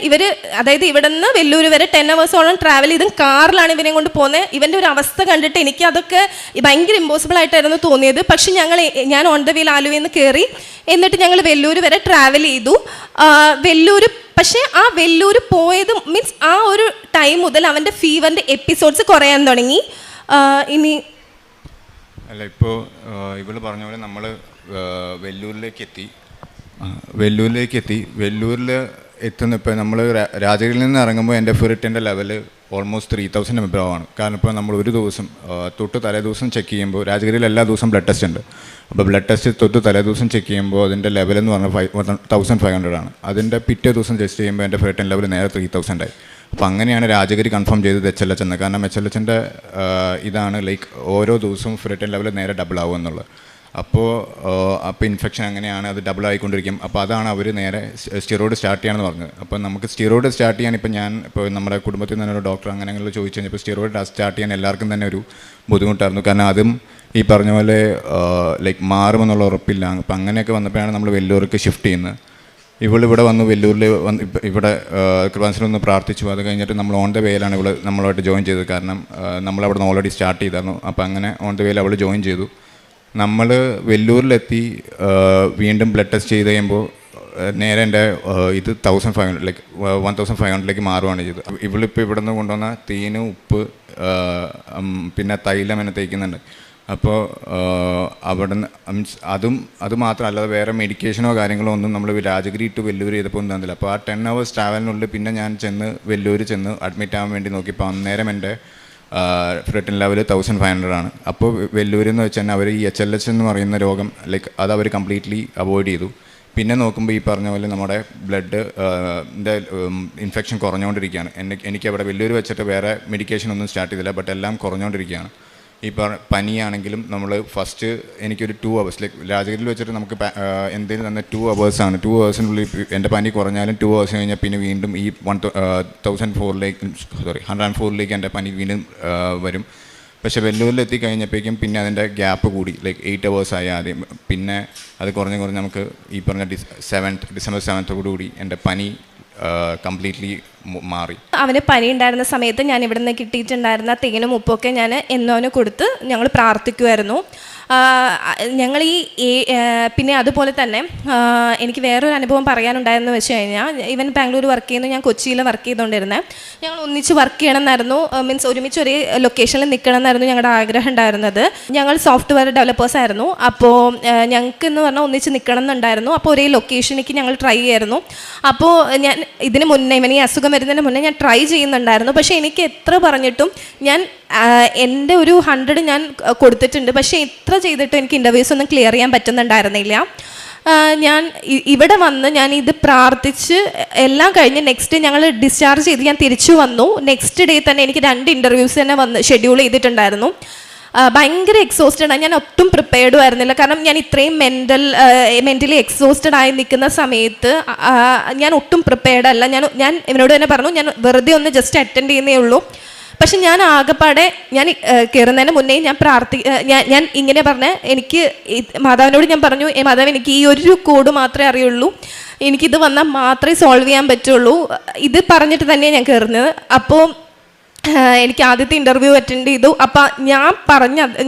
അതായത് ഇവിടെ നിന്ന് വെല്ലൂർ വരെ 10 hours ട്രാവൽ ചെയ്തും കാറിലാണ് ഇവനെ കൊണ്ട് പോകുന്നത്. ഇവൻ്റെ ഒരു അവസ്ഥ കണ്ടിട്ട് എനിക്ക് അതൊക്കെ ഭയങ്കര ഇമ്പോസിബിൾ ആയിട്ടായിരുന്നു തോന്നിയത്. പക്ഷെ ഞാൻ ഓൺ ദ വേയിൽ ആലുവയിൽ നിന്ന് കയറി. എന്നിട്ട് ഞങ്ങൾ വെല്ലൂർ വരെ ട്രാവൽ ചെയ്തു. പക്ഷേ ആ വെല്ലൂർ പോയത് മീൻസ് ആ ഒരു ടൈം മുതൽ അവൻ്റെ ഫീവറിൻ്റെ എപ്പിസോഡ്സ് കുറയാൻ തുടങ്ങി. ഇനി അല്ല ഇപ്പോൾ ഇവള് പറഞ്ഞ പോലെ നമ്മൾ വെല്ലൂരിലേക്ക് എത്തി. വെല്ലൂരിൽ എത്തുന്ന ഇപ്പോൾ നമ്മൾ രാജഗിരിയിൽ നിന്ന് ഇറങ്ങുമ്പോൾ എൻ്റെ ഫെറിറ്റിൻ്റെ ലെവൽ ഓൾമോസ്റ്റ് 3000 എബോവാണ്. കാരണം ഇപ്പോൾ നമ്മൾ ഒരു ദിവസം തലേ ദിവസം ചെക്ക് ചെയ്യുമ്പോൾ രാജഗിരിയിൽ എല്ലാ ദിവസവും ബ്ലഡ് ടെസ്റ്റ് ഉണ്ട്. അപ്പോൾ ബ്ലഡ് ടെസ്റ്റ് തലേ ദിവസം ചെക്ക് ചെയ്യുമ്പോൾ അതിൻ്റെ ലെവൽ എന്ന് പറഞ്ഞാൽ 1500 ആണ്. അതിൻ്റെ പിറ്റേ ദിവസം ടെസ്റ്റ് ചെയ്യുമ്പോൾ എൻ്റെ ഫെറിറ്റിൻ ലെവൽ നേരെ 3000 ആയി. അപ്പോൾ അങ്ങനെയാണ് രാജഗിരി കൺഫേം ചെയ്തത് HLH എന്ന്. കാരണം HLHൻ്റെ ഇതാണ് ലൈക്ക് ഓരോ ദിവസവും ഫെറിറ്റിൻ ലെവൽ നേരെ ഡബിൾ ആവും എന്നുള്ളത്. അപ്പോൾ ഇൻഫെക്ഷൻ അങ്ങനെയാണ്, അത് ഡബിൾ ആയിക്കൊണ്ടിരിക്കും. അപ്പോൾ അതാണ് അവർ നേരെ സ്റ്റിറോയിഡ് സ്റ്റാർട്ട് ചെയ്യാമെന്ന് പറഞ്ഞത്. അപ്പോൾ നമുക്ക് സ്റ്റിറോയിഡ് സ്റ്റാർട്ട് ചെയ്യാൻ ഇപ്പോൾ നമ്മുടെ കുടുംബത്തിൽ നിന്ന് ഒരു ഡോക്ടർ അങ്ങനെയുള്ള ചോദിച്ചു കഴിഞ്ഞപ്പോൾ സ്റ്റിറോയിഡ് സ്റ്റാർട്ട് ചെയ്യാൻ എല്ലാവർക്കും തന്നെ ഒരു ബുദ്ധിമുട്ടായിരുന്നു. കാരണം അതും ഈ പറഞ്ഞ പോലെ ലൈക്ക് മാറുമെന്നുള്ള ഉറപ്പില്ല. അപ്പം അങ്ങനെയൊക്കെ വന്നപ്പോഴാണ് നമ്മൾ വെല്ലൂർക്ക് ഷിഫ്റ്റ് ചെയ്യുന്നത്. ഇവിടെ വന്നു വെല്ലൂരിൽ ഇവിടെ കൃപാസനം ഒന്ന് പ്രാർത്ഥിച്ചു. അത് കഴിഞ്ഞിട്ട് നമ്മൾ ഓൺ ദ വേയിലാണ് നമ്മളായിട്ട് ജോയിൻ ചെയ്തത്. കാരണം നമ്മളവിടെ നിന്ന് ഓൾറെഡി സ്റ്റാർട്ട് ചെയ്തായിരുന്നു. അപ്പോൾ അങ്ങനെ ഓൺ ദ വേയിൽ അവൾ ജോയിൻ ചെയ്തു. നമ്മൾ വെല്ലൂരിലെത്തി വീണ്ടും ബ്ലഡ് ടെസ്റ്റ് ചെയ്ത് കഴിയുമ്പോൾ നേരെ എൻ്റെ ഇത് 1500 ലൈക്ക് 1500 മാറുകയാണ് ചെയ്തത്. ഇവളിപ്പോൾ ഇവിടെ നിന്ന് കൊണ്ടുവന്ന തേന്, ഉപ്പ്, പിന്നെ തൈലം എന്നെ തേക്കുന്നുണ്ട്. അപ്പോൾ അവിടെ നിന്ന് അത് മാത്രമല്ലാതെ വേറെ മെഡിക്കേഷനോ കാര്യങ്ങളോ ഒന്നും നമ്മൾ രാജഗിരി ടു വെല്ലൂർ ചെയ്തപ്പോൾ ഒന്നും തന്നില്ല. അപ്പോൾ ആ 10 hours ട്രാവലിനുള്ളിൽ പിന്നെ ഞാൻ വെല്ലൂർ ചെന്ന് അഡ്മിറ്റ് ആവാൻ വേണ്ടി നോക്കിയപ്പോൾ അന്നേരം എൻ്റെ ഫെറിറ്റിൻ ലെവൽ 1500 ആണ്. അപ്പോൾ വെല്ലൂരെന്ന് വെച്ച് തന്നെ അവർ ഈ HLH എന്ന് പറയുന്ന രോഗം ലൈക്ക് അത് അവർ കംപ്ലീറ്റ്ലി അവോയ്ഡ് ചെയ്തു. പിന്നെ നോക്കുമ്പോൾ ഈ പറഞ്ഞ പോലെ നമ്മുടെ ബ്ലഡ് ഇൻഫെക്ഷൻ കുറഞ്ഞുകൊണ്ടിരിക്കുകയാണ്. എനിക്ക് അവിടെ വലിയൊരു വെച്ചിട്ട് വേറെ മെഡിക്കേഷൻ ഒന്നും സ്റ്റാർട്ട് ചെയ്തില്ല, ബട്ട് എല്ലാം കുറഞ്ഞുകൊണ്ടിരിക്കുകയാണ്. ഈ പനിയാണെങ്കിലും നമ്മൾ ഫസ്റ്റ് എനിക്കൊരു 2 hours ലൈക്ക് രാജഗിരിയിൽ വെച്ചിട്ട് നമുക്ക് എന്തെങ്കിലും തന്നെ 2 hours ആണ്. 2 hoursനുള്ളിൽ എൻ്റെ പനി കുറഞ്ഞാലും 2 hours കഴിഞ്ഞാൽ പിന്നെ വീണ്ടും ഈ 104ലേക്ക് എൻ്റെ പനി വീണ്ടും വരും. പക്ഷേ വെല്ലൂരിൽ എത്തിക്കഴിഞ്ഞപ്പോഴേക്കും പിന്നെ അതിൻ്റെ ഗ്യാപ്പ് കൂടി, ലൈക്ക് 8 hours ആയി ആദ്യം. പിന്നെ അത് കുറഞ്ഞ് നമുക്ക് ഈ പറഞ്ഞ ഡിസംബർ 7th കൂടി എൻ്റെ പനി കംപ്ലീറ്റ്ലി മാറി. അവന് പനി ഉണ്ടായിരുന്ന സമയത്ത് ഞാൻ ഇവിടെ നിന്ന് കിട്ടിയിട്ടുണ്ടായിരുന്ന തേനും ഉപ്പൊക്കെ ഞാൻ എന്നോന് കൊടുത്ത് ഞങ്ങൾ പ്രാർത്ഥിക്കുമായിരുന്നു. ഞങ്ങൾ പിന്നെ അതുപോലെ തന്നെ എനിക്ക് വേറൊരു അനുഭവം പറയാനുണ്ടായെന്ന് വെച്ച് കഴിഞ്ഞാൽ, ഇവൻ ബാംഗ്ലൂർ വർക്ക് ചെയ്യുന്നു, ഞാൻ കൊച്ചിയിൽ വർക്ക് ചെയ്തുകൊണ്ടിരുന്നത്. ഞങ്ങൾ ഒന്നിച്ച് വർക്ക് ചെയ്യണമെന്നായിരുന്നു, മീൻസ് ഒരുമിച്ച് ഒരേ ലൊക്കേഷനിൽ നിൽക്കണം എന്നായിരുന്നു ഞങ്ങളുടെ ആഗ്രഹം ഉണ്ടായിരുന്നത്. ഞങ്ങൾ സോഫ്റ്റ്വെയർ ഡെവലപ്പേഴ്സ് ആയിരുന്നു. അപ്പോൾ ഞങ്ങൾക്ക് എന്ന് പറഞ്ഞാൽ ഒന്നിച്ച് നിൽക്കണം എന്നുണ്ടായിരുന്നു. അപ്പോൾ ഒരേ ലൊക്കേഷനിലേക്ക് ഞങ്ങൾ ട്രൈ ചെയ്യായിരുന്നു. അപ്പോൾ ഞാൻ ഇതിന് മുന്നേ, ഇവൻ ഈ അസുഖം വരുന്നതിന് മുന്നേ ഞാൻ ട്രൈ ചെയ്യുന്നുണ്ടായിരുന്നു. പക്ഷേ എനിക്ക് എത്ര പറഞ്ഞിട്ടും ഞാൻ എൻ്റെ ഒരു 100 ഞാൻ കൊടുത്തിട്ടുണ്ട്. പക്ഷേ എത്ര ചെയ്തിട്ടും എനിക്ക് ഇൻ്റർവ്യൂസ് ഒന്നും ക്ലിയർ ചെയ്യാൻ പറ്റുന്നുണ്ടായിരുന്നില്ല. ഞാൻ ഇവിടെ വന്ന് ഞാൻ ഇത് പ്രാർത്ഥിച്ച് എല്ലാം കഴിഞ്ഞ് നെക്സ്റ്റ് ഞങ്ങൾ ഡിസ്ചാർജ് ചെയ്ത് ഞാൻ തിരിച്ചു വന്നു. നെക്സ്റ്റ് ഡേ തന്നെ എനിക്ക് 2 ഇൻ്റർവ്യൂസ് തന്നെ വന്ന് ഷെഡ്യൂൾ ചെയ്തിട്ടുണ്ടായിരുന്നു. ഭയങ്കര എക്സോസ്റ്റഡ് ആണ്. ഞാൻ ഒട്ടും പ്രിപ്പയർഡും ആയിരുന്നില്ല. കാരണം ഞാൻ ഇത്രയും മെൻ്റലി എക്സോസ്റ്റഡ് ആയി നിൽക്കുന്ന സമയത്ത് ഞാൻ ഒട്ടും പ്രിപ്പയർഡ് അല്ല. ഞാൻ ഇവനോട് തന്നെ പറഞ്ഞു, ഞാൻ വെറുതെ ഒന്ന് ജസ്റ്റ് അറ്റൻഡ് ചെയ്യുന്നേ ഉള്ളൂ. പക്ഷെ ഞാൻ ആകെപ്പാടെ ഞാൻ കയറുന്നതിന് മുന്നേ ഞാൻ ഇങ്ങനെ പറഞ്ഞ് എനിക്ക് മാതാവിനോട് ഞാൻ പറഞ്ഞു, മാതാവ് എനിക്ക് ഈ ഒരു കോഡ് മാത്രമേ അറിയുള്ളൂ, എനിക്കിത് വന്നാൽ മാത്രമേ സോൾവ് ചെയ്യാൻ പറ്റുള്ളൂ. ഇത് പറഞ്ഞിട്ട് തന്നെയാണ് ഞാൻ കയറുന്നത്. അപ്പോൾ എനിക്ക് ആദ്യത്തെ ഇൻ്റർവ്യൂ അറ്റൻഡ് ചെയ്തു. അപ്പം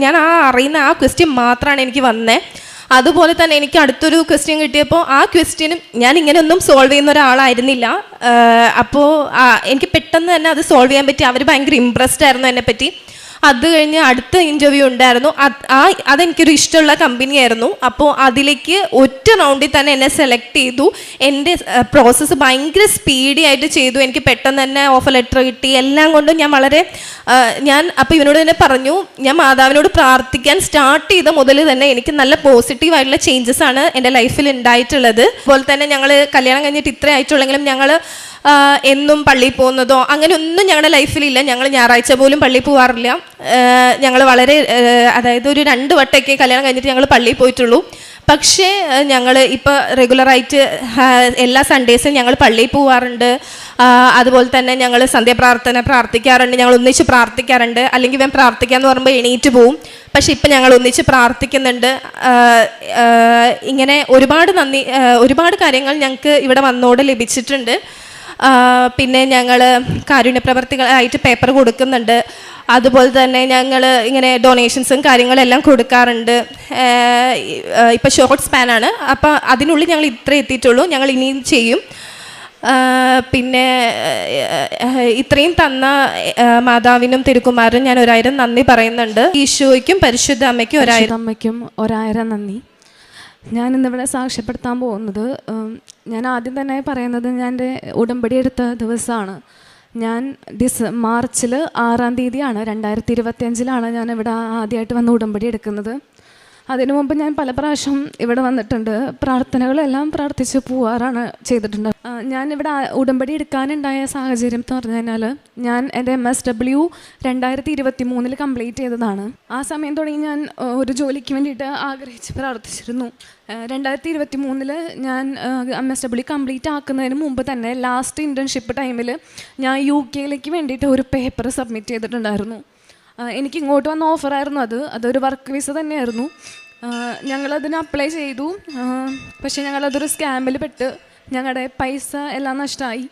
ഞാൻ അറിയുന്ന ആ ക്വസ്റ്റ്യൻ മാത്രമാണ് എനിക്ക് വന്നത്. അതുപോലെ തന്നെ എനിക്ക് അടുത്തൊരു ക്വസ്റ്റ്യൻ കിട്ടിയപ്പോൾ ആ ക്വസ്റ്റ്യനും ഞാൻ ഇങ്ങനെയൊന്നും സോൾവ് ചെയ്യുന്ന ഒരാളായിരുന്നില്ല. അപ്പോൾ എനിക്ക് പെട്ടെന്ന് തന്നെ അത് സോൾവ് ചെയ്യാൻ പറ്റി. അവർ ഭയങ്കര ഇമ്പ്രസ്ഡ് ആയിരുന്നു എന്നെപ്പറ്റി. അത് കഴിഞ്ഞ് അടുത്ത ഇൻ്റർവ്യൂ ഉണ്ടായിരുന്നു. അതെനിക്കൊരു ഇഷ്ടമുള്ള കമ്പനിയായിരുന്നു. അപ്പോൾ അതിലേക്ക് ഒറ്റ റൗണ്ടിൽ തന്നെ എന്നെ സെലക്ട് ചെയ്തു. എൻ്റെ പ്രോസസ്സ് ഭയങ്കര സ്പീഡി ആയിട്ട് ചെയ്തു. എനിക്ക് പെട്ടെന്ന് തന്നെ ഓഫർ ലെറ്റർ കിട്ടി. എല്ലാം കൊണ്ടും ഞാൻ അപ്പോൾ ഇവനോട് തന്നെ പറഞ്ഞു, ഞാൻ മാതാവിനോട് പ്രാർത്ഥിക്കാൻ സ്റ്റാർട്ട് ചെയ്ത മുതൽ തന്നെ എനിക്ക് നല്ല പോസിറ്റീവായിട്ടുള്ള ചേഞ്ചസ് ആണ് എൻ്റെ ലൈഫിൽ ഉണ്ടായിട്ടുള്ളത്. അതുപോലെ തന്നെ ഞങ്ങൾ കല്യാണം കഴിഞ്ഞിട്ട് ഇത്ര ആയിട്ടുള്ളെങ്കിലും ഞങ്ങൾ എന്നും പള്ളിയിൽ പോകുന്നതോ അങ്ങനെയൊന്നും ഞങ്ങളുടെ ലൈഫിലില്ല. ഞങ്ങൾ ഞായറാഴ്ച പോലും പള്ളിയിൽ പോകാറില്ല. ഞങ്ങൾ വളരെ അതായത് ഒരു 2 വട്ടമൊക്കെ കല്യാണം കഴിഞ്ഞിട്ട് ഞങ്ങൾ പള്ളിയിൽ പോയിട്ടുള്ളൂ. പക്ഷേ ഞങ്ങൾ ഇപ്പോൾ റെഗുലറായിട്ട് എല്ലാ സൺഡേസും ഞങ്ങൾ പള്ളിയിൽ പോകാറുണ്ട്. അതുപോലെ തന്നെ ഞങ്ങൾ സന്ധ്യാപ്രാർത്ഥന പ്രാർത്ഥിക്കാറുണ്ട്. ഞങ്ങൾ ഒന്നിച്ച് പ്രാർത്ഥിക്കാറുണ്ട്. അല്ലെങ്കിൽ ഞാൻ പ്രാർത്ഥിക്കാമെന്ന് പറയുമ്പോൾ എണീറ്റ് പോവും. പക്ഷെ ഇപ്പം ഞങ്ങൾ ഒന്നിച്ച് പ്രാർത്ഥിക്കുന്നുണ്ട്. ഇങ്ങനെ ഒരുപാട് കാര്യങ്ങൾ ഞങ്ങൾക്ക് ഇവിടെ വന്നോടെ ലഭിച്ചിട്ടുണ്ട്. പിന്നെ ഞങ്ങൾ കാരുണ്യപ്രവർത്തികളായിട്ട് പേപ്പർ കൊടുക്കുന്നുണ്ട്. അതുപോലെ തന്നെ ഞങ്ങൾ ഇങ്ങനെ ഡൊണേഷൻസും കാര്യങ്ങളെല്ലാം കൊടുക്കാറുണ്ട്. ഇപ്പോൾ ഷോർട്ട് സ്പാനാണ്. അപ്പോൾ അതിനുള്ളിൽ ഞങ്ങൾ ഇത്രേ എത്തിയിട്ടുള്ളൂ. ഞങ്ങൾ ഇനിയും ചെയ്യും. പിന്നെ ഇത്രയും തന്ന മാതാവിനും തിരുക്കുമാരനും ഞാൻ 1000 നന്ദി പറയുന്നുണ്ട്. ഈശോയ്ക്കും പരിശുദ്ധ അമ്മയ്ക്കും 1000 നന്ദി. ഞാൻ ഇന്നിവിടെ സാക്ഷ്യപ്പെടുത്താൻ പോകുന്നത്, ഞാൻ ആദ്യം തന്നെ പറയുന്നത് ഞാൻ എൻ്റെ ഉടമ്പടി എടുത്ത ദിവസമാണ്. ഞാൻ മാർച്ചിൽ 6-ാം തീയതിയാണ് 2025 ഞാൻ ഇവിടെ ആദ്യമായിട്ട് വന്ന് ഉടമ്പടി എടുക്കുന്നത്. അതിനു മുമ്പ് ഞാൻ പല പ്രാവശ്യം ഇവിടെ വന്നിട്ടുണ്ട്. പ്രാർത്ഥനകളെല്ലാം പ്രാർത്ഥിച്ച് പോവാറാണ് ചെയ്തിട്ടുണ്ട്. ഞാനിവിടെ ഉടമ്പടി എടുക്കാനുണ്ടായ സാഹചര്യം എന്ന് പറഞ്ഞു കഴിഞ്ഞാൽ, ഞാൻ എൻ്റെ MSW 2023 കംപ്ലീറ്റ് ചെയ്തതാണ്. ആ സമയം തുടങ്ങി ഞാൻ ഒരു ജോലിക്ക് വേണ്ടിയിട്ട് ആഗ്രഹിച്ച് പ്രാർത്ഥിച്ചിരുന്നു. 2023 ഞാൻ MSW കംപ്ലീറ്റ് ആക്കുന്നതിന് മുമ്പ് തന്നെ ലാസ്റ്റ് ഇൻറ്റേൺഷിപ്പ് ടൈമിൽ ഞാൻ UK വേണ്ടിയിട്ട് ഒരു പേപ്പർ സബ്മിറ്റ് ചെയ്തിട്ടുണ്ടായിരുന്നു. എനിക്ക് ഇങ്ങോട്ട് വന്ന ഓഫറായിരുന്നു അതൊരു വർക്ക് വിസ തന്നെയായിരുന്നു. ഞങ്ങളതിന് അപ്ലൈ ചെയ്തു. പക്ഷേ ഞങ്ങളതൊരു സ്കാമിൽ പെട്ട് ഞങ്ങളുടെ പൈസ എല്ലാം നഷ്ടമായി.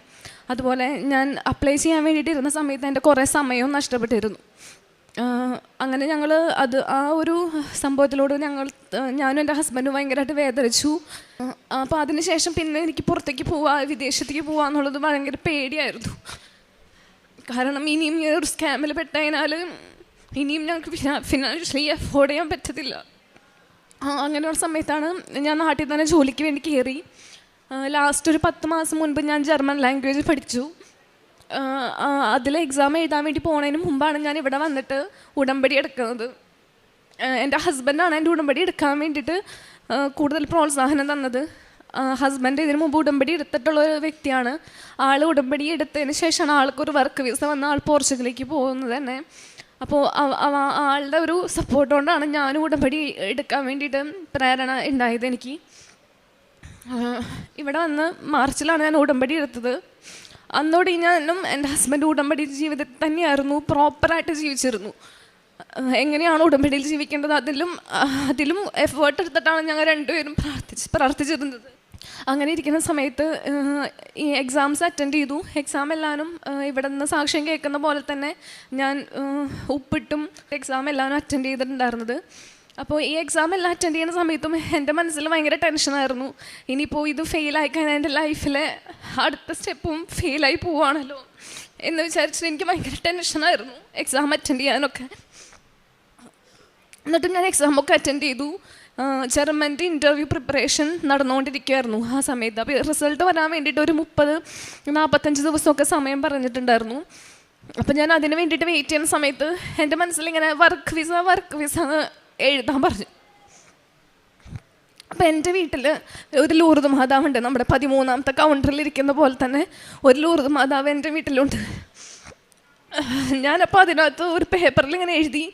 അതുപോലെ ഞാൻ അപ്ലൈ ചെയ്യാൻ വേണ്ടിയിട്ടിരുന്ന സമയത്ത് എൻ്റെ കുറേ സമയവും നഷ്ടപ്പെട്ടിരുന്നു. അങ്ങനെ ഞങ്ങൾ ആ ഒരു സംഭവത്തിലൂടെ ഞാനും എൻ്റെ ഹസ്ബൻഡും ഭയങ്കരമായിട്ട് വേദനിച്ചു. അപ്പോൾ അതിന് ശേഷം പിന്നെ എനിക്ക് പുറത്തേക്ക് വിദേശത്തേക്ക് പോവുക എന്നുള്ളത് ഭയങ്കര പേടിയായിരുന്നു. കാരണം ഇനിയും ഈ ഒരു സ്കാമിൽ പെട്ടതിനാൽ ഇനിയും ഞങ്ങൾക്ക് ഫിനാൻഷ്യലി അഫോർഡ് ചെയ്യാൻ പറ്റത്തില്ല. അങ്ങനെയുള്ള സമയത്താണ് ഞാൻ നാട്ടിൽ തന്നെ ജോലിക്ക് വേണ്ടി കയറി. ലാസ്റ്റ് ഒരു 10 മാസം മുൻപ് ഞാൻ ജർമ്മൻ ലാംഗ്വേജ് പഠിച്ചു. അതിൽ എക്സാം എഴുതാൻ വേണ്ടി പോകുന്നതിന് മുമ്പാണ് ഞാൻ ഇവിടെ വന്നിട്ട് ഉടമ്പടി എടുക്കുന്നത്. എൻ്റെ ഹസ്ബൻഡാണ് എൻ്റെ ഉടമ്പടി എടുക്കാൻ വേണ്ടിയിട്ട് കൂടുതൽ പ്രോത്സാഹനം തന്നത്. ഹസ്ബൻഡ് ഇതിനു മുമ്പ് ഉടമ്പടി എടുത്തിട്ടുള്ള ഒരു വ്യക്തിയാണ്. ആൾ ഉടമ്പടി എടുത്തതിന് ശേഷമാണ് ആൾക്കൊരു വർക്ക് വിസ വന്ന ആൾ പോർച്ചുഗലിലേക്ക് പോകുന്നത് തന്നെ. അപ്പോൾ ആളുടെ ഒരു സപ്പോർട്ട് കൊണ്ടാണ് ഞാനും ഉടമ്പടി എടുക്കാൻ വേണ്ടിയിട്ട് പ്രേരണ ഉണ്ടായത് എനിക്ക്. ഇവിടെ വന്ന് മാർച്ചിലാണ് ഞാൻ ഉടമ്പടി എടുത്തത്. അന്നോടെ ഞാനും എൻ്റെ ഹസ്ബൻഡ് ഉടമ്പടി ജീവിതത്തിൽ തന്നെയായിരുന്നു, പ്രോപ്പറായിട്ട് ജീവിച്ചിരുന്നു. എങ്ങനെയാണ് ഉടമ്പടിയിൽ ജീവിക്കേണ്ടത് അതിലും എഫേർട്ട് എടുത്തിട്ടാണ് ഞങ്ങൾ രണ്ടുപേരും പ്രാർത്ഥിച്ചിരുന്നത്. അങ്ങനെ ഇരിക്കുന്ന സമയത്ത് ഈ എക്സാംസ് അറ്റൻഡ് ചെയ്തു. എക്സാം എല്ലാവരും ഇവിടെ നിന്ന് സാക്ഷ്യം കേൾക്കുന്ന പോലെ തന്നെ ഞാൻ ഉപ്പിട്ടും എക്സാം എല്ലാവരും അറ്റൻഡ് ചെയ്തിട്ടുണ്ടായിരുന്നത്. അപ്പോൾ ഈ എക്സാം എല്ലാം അറ്റൻഡ് ചെയ്യുന്ന സമയത്തും എൻ്റെ മനസ്സിൽ ഭയങ്കര ടെൻഷനായിരുന്നു. ഇനിയിപ്പോൾ ഇത് ഫെയിലായി കഴിഞ്ഞാൽ എൻ്റെ ലൈഫിലെ അടുത്ത സ്റ്റെപ്പും ഫെയിലായി പോവുകയാണല്ലോ എന്ന് വിചാരിച്ചിട്ട് എനിക്ക് ഭയങ്കര ടെൻഷനായിരുന്നു എക്സാം അറ്റൻഡ് ചെയ്യാനൊക്കെ. എന്നിട്ട് ഞാൻ എക്സാമൊക്കെ അറ്റൻഡ് ചെയ്തു. ജർമ്മൻ്റെ ഇൻ്റർവ്യൂ പ്രിപ്പറേഷൻ നടന്നുകൊണ്ടിരിക്കുകയായിരുന്നു ആ സമയത്ത്. അപ്പോൾ റിസൾട്ട് വരാൻ വേണ്ടിയിട്ട് ഒരു 30-45 ദിവസമൊക്കെ സമയം പറഞ്ഞിട്ടുണ്ടായിരുന്നു. അപ്പോൾ ഞാൻ അതിന് വേണ്ടിയിട്ട് വെയിറ്റ് ചെയ്യുന്ന സമയത്ത് എൻ്റെ മനസ്സിലിങ്ങനെ വർക്ക് വിസ എഴുതാൻ പറഞ്ഞു. അപ്പോൾ എൻ്റെ വീട്ടിൽ ഒരു ലൂർദ് മാതാവുണ്ട്. നമ്മുടെ 13ാമത്തെ കൗണ്ടറിൽ ഇരിക്കുന്ന പോലെ തന്നെ ഒരു ലൂർദ് മാതാവ് എൻ്റെ വീട്ടിലുണ്ട്. ഞാനപ്പോൾ അതിനകത്ത് ഒരു പേപ്പറിൽ ഇങ്ങനെ എഴുതി,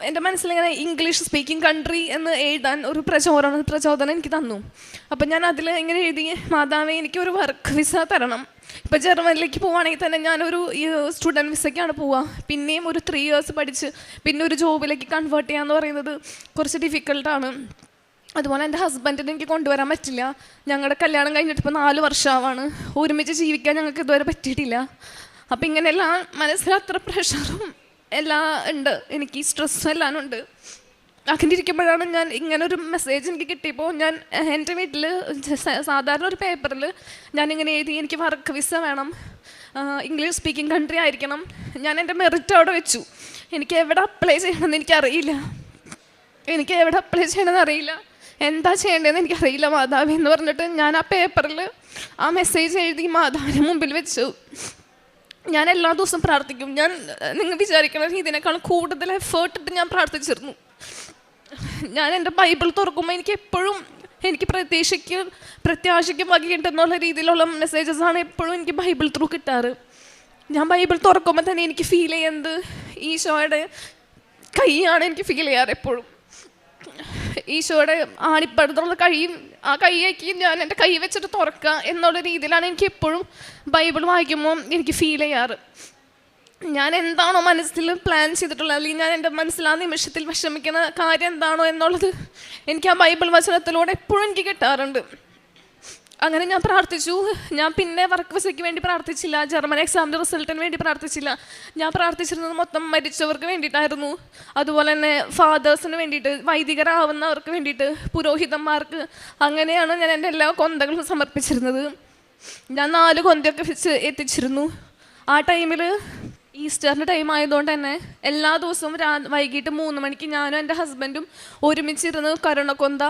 എൻ്റെ മനസ്സിലിങ്ങനെ ഇംഗ്ലീഷ് സ്പീക്കിംഗ് കൺട്രി എന്ന് എഴുതാൻ ഒരു പ്രചോദനം എനിക്ക് തന്നു. അപ്പം ഞാൻ അതിൽ ഇങ്ങനെ എഴുതി, മാതാവേ എനിക്കൊരു വർക്ക് വിസ തരണം. ഇപ്പോൾ ജർമ്മനിലേക്ക് പോവുകയാണെങ്കിൽ തന്നെ ഞാനൊരു സ്റ്റുഡൻറ്റ് വിസയ്ക്കാണ് പോവുക. പിന്നെയും ഒരു 3 years പഠിച്ച് പിന്നെ ഒരു ജോബിലേക്ക് കൺവേർട്ട് ചെയ്യാന്ന് പറയുന്നത് കുറച്ച് ഡിഫിക്കൽട്ടാണ്. അതുപോലെ എൻ്റെ ഹസ്ബൻഡിനെ എനിക്ക് കൊണ്ടുവരാൻ പറ്റില്ല. ഞങ്ങളുടെ കല്യാണം കഴിഞ്ഞിട്ട് ഇപ്പോൾ 4 വർഷമാവാണ്. ഒരുമിച്ച് ജീവിക്കാൻ ഞങ്ങൾക്ക് ഇതുവരെ പറ്റിയിട്ടില്ല. അപ്പം ഇങ്ങനെയെല്ലാം മനസ്സിൽ അത്ര പ്രഷറും എല്ലാം ഉണ്ട്, എനിക്ക് സ്ട്രെസ്സും എല്ലാം ഉണ്ട്. അങ്ങനെ ഇരിക്കുമ്പോഴാണ് ഞാൻ ഇങ്ങനൊരു മെസ്സേജ് എനിക്ക് കിട്ടിയപ്പോൾ ഞാൻ എൻ്റെ വീട്ടിൽ സാധാരണ ഒരു പേപ്പറിൽ ഞാനിങ്ങനെ എഴുതി, എനിക്ക് വർക്ക് വിസ വേണം, ഇംഗ്ലീഷ് സ്പീക്കിംഗ് കൺട്രി ആയിരിക്കണം. ഞാൻ എൻ്റെ മെറിറ്റ് അവിടെ വെച്ചു. എനിക്ക് എവിടെ അപ്ലൈ ചെയ്യണമെന്ന് എനിക്കറിയില്ല, എന്താ ചെയ്യേണ്ടതെന്ന് എനിക്കറിയില്ല മാതാവി എന്ന് പറഞ്ഞിട്ട് ഞാൻ ആ പേപ്പറിൽ ആ മെസ്സേജ് എഴുതി മാതാവിന് മുമ്പിൽ വെച്ചു. ഞാൻ എല്ലാ ദിവസവും പ്രാർത്ഥിക്കും. നിങ്ങൾ വിചാരിക്കണ ഇതിനേക്കാളും കൂടുതൽ എഫേർട്ട് ഇട്ട് ഞാൻ പ്രാർത്ഥിച്ചിരുന്നു. ഞാൻ എൻ്റെ ബൈബിൾ തുറക്കുമ്പോൾ എനിക്ക് പ്രത്യാശയ്ക്കും വകയുണ്ടെന്നുള്ള രീതിയിലുള്ള മെസ്സേജസാണ് എപ്പോഴും എനിക്ക് ബൈബിൾ ത്രൂ കിട്ടാറ്. ഞാൻ ബൈബിൾ തുറക്കുമ്പോൾ തന്നെ എനിക്ക് ഫീൽ ചെയ്യുന്നത് ഈശോയുടെ കൈയാണ് എനിക്ക് ഫീൽ ചെയ്യാറ്. എപ്പോഴും ഈശോയുടെ ആണിപ്പടുത്തുള്ള കഴിയും ആ കൈയ്യേക്ക് ഞാൻ എൻ്റെ കൈ വെച്ചിട്ട് തുറക്കുക എന്നുള്ള രീതിയിലാണ് എനിക്ക് എപ്പോഴും ബൈബിൾ വായിക്കുമ്പോൾ എനിക്ക് ഫീൽ ചെയ്യാറ്. ഞാൻ എന്താണോ മനസ്സിൽ പ്ലാൻ ചെയ്തിട്ടുള്ളത്, അല്ലെങ്കിൽ ഞാൻ എൻ്റെ മനസ്സിൽ ആ നിമിഷത്തിൽ വിഷമിക്കുന്ന കാര്യം എന്താണോ എന്നുള്ളത് എനിക്ക് ആ ബൈബിൾ വചനത്തിലൂടെ എപ്പോഴും എനിക്ക് കിട്ടാറുണ്ട്. അങ്ങനെ ഞാൻ പ്രാർത്ഥിച്ചു. ഞാൻ പിന്നെ വർക്ക് വിസയ്ക്ക് വേണ്ടി പ്രാർത്ഥിച്ചില്ല, ജർമ്മൻ എക്സാമിൻ്റെ റിസൾട്ടിന് വേണ്ടി പ്രാർത്ഥിച്ചില്ല. ഞാൻ പ്രാർത്ഥിച്ചിരുന്നത് മൊത്തം മരിച്ചവർക്ക് വേണ്ടിയിട്ടായിരുന്നു. അതുപോലെ തന്നെ ഫാദേഴ്സിന് വേണ്ടിയിട്ട്, വൈദികരാവുന്നവർക്ക് വേണ്ടിയിട്ട്, പുരോഹിതന്മാർക്ക്. അങ്ങനെയാണ് ഞാൻ എൻ്റെ എല്ലാ കൊന്തകളും സമർപ്പിച്ചിരുന്നത്. ഞാൻ 4 കൊന്തയൊക്കെ വെച്ച് എത്തിച്ചിരുന്നു. ആ ടൈമിൽ ഈസ്റ്ററിൻ്റെ ടൈം ആയതുകൊണ്ട് തന്നെ എല്ലാ ദിവസവും വൈകിട്ട് 3 മണിക്ക് ഞാനും എൻ്റെ ഹസ്ബൻഡും ഒരുമിച്ചിരുന്ന് കൊന്ത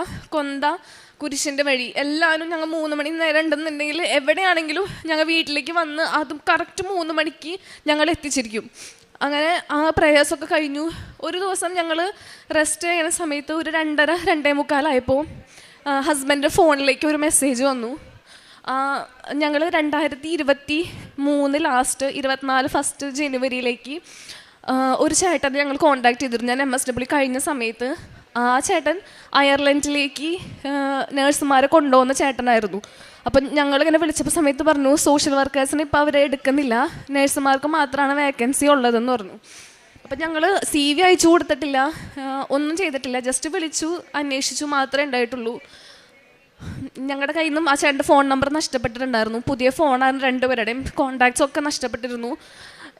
കുരിശിൻ്റെ വഴി എല്ലാവരും ഞങ്ങൾ 3 മണി നേരം ഉണ്ടെന്നുണ്ടെങ്കിൽ എവിടെയാണെങ്കിലും ഞങ്ങൾ വീട്ടിലേക്ക് വന്ന് അതും കറക്റ്റ് 3 മണിക്ക് ഞങ്ങൾ എത്തിച്ചിരിക്കും. അങ്ങനെ ആ പ്രേയേഴ്സൊക്കെ കഴിഞ്ഞു. ഒരു ദിവസം ഞങ്ങൾ റെസ്റ്റ് ചെയ്യുന്ന സമയത്ത് ഒരു 2:30-2:45 ഹസ്ബൻഡിൻ്റെ ഫോണിലേക്ക് ഒരു മെസ്സേജ് വന്നു. ഞങ്ങൾ 2023 ലാസ്റ്റ് 24 ഫസ്റ്റ് ജനുവരിയിലേക്ക് ഒരു ചേട്ടൻ ഞങ്ങൾ കോൺടാക്ട് ചെയ്തിരുന്നു. ഞാൻ MSW കഴിഞ്ഞ സമയത്ത് ആ ചേട്ടൻ അയർലൻഡിലേക്ക് നേഴ്സുമാരെ കൊണ്ടുപോകുന്ന ചേട്ടനായിരുന്നു. അപ്പം ഞങ്ങളിങ്ങനെ വിളിച്ചപ്പോൾ സമയത്ത് പറഞ്ഞു, സോഷ്യൽ വർക്കേഴ്സിന് ഇപ്പോൾ അവരെ എടുക്കുന്നില്ല, നേഴ്സുമാർക്ക് മാത്രമാണ് വേക്കൻസി ഉള്ളതെന്ന് പറഞ്ഞു. അപ്പം ഞങ്ങൾ CV അയച്ചു കൊടുത്തിട്ടില്ല, ഒന്നും ചെയ്തിട്ടില്ല, ജസ്റ്റ് വിളിച്ചു അന്വേഷിച്ചു മാത്രമേ ഉണ്ടായിട്ടുള്ളൂ. ഞങ്ങളുടെ കയ്യിൽ നിന്നും ആ ചേട്ടൻ്റെ ഫോൺ നമ്പർ നഷ്ടപ്പെട്ടിട്ടുണ്ടായിരുന്നു. പുതിയ ഫോണാണ്, 2 പേരുടെയും കോൺടാക്ട്സ് ഒക്കെ നഷ്ടപ്പെട്ടിരുന്നു.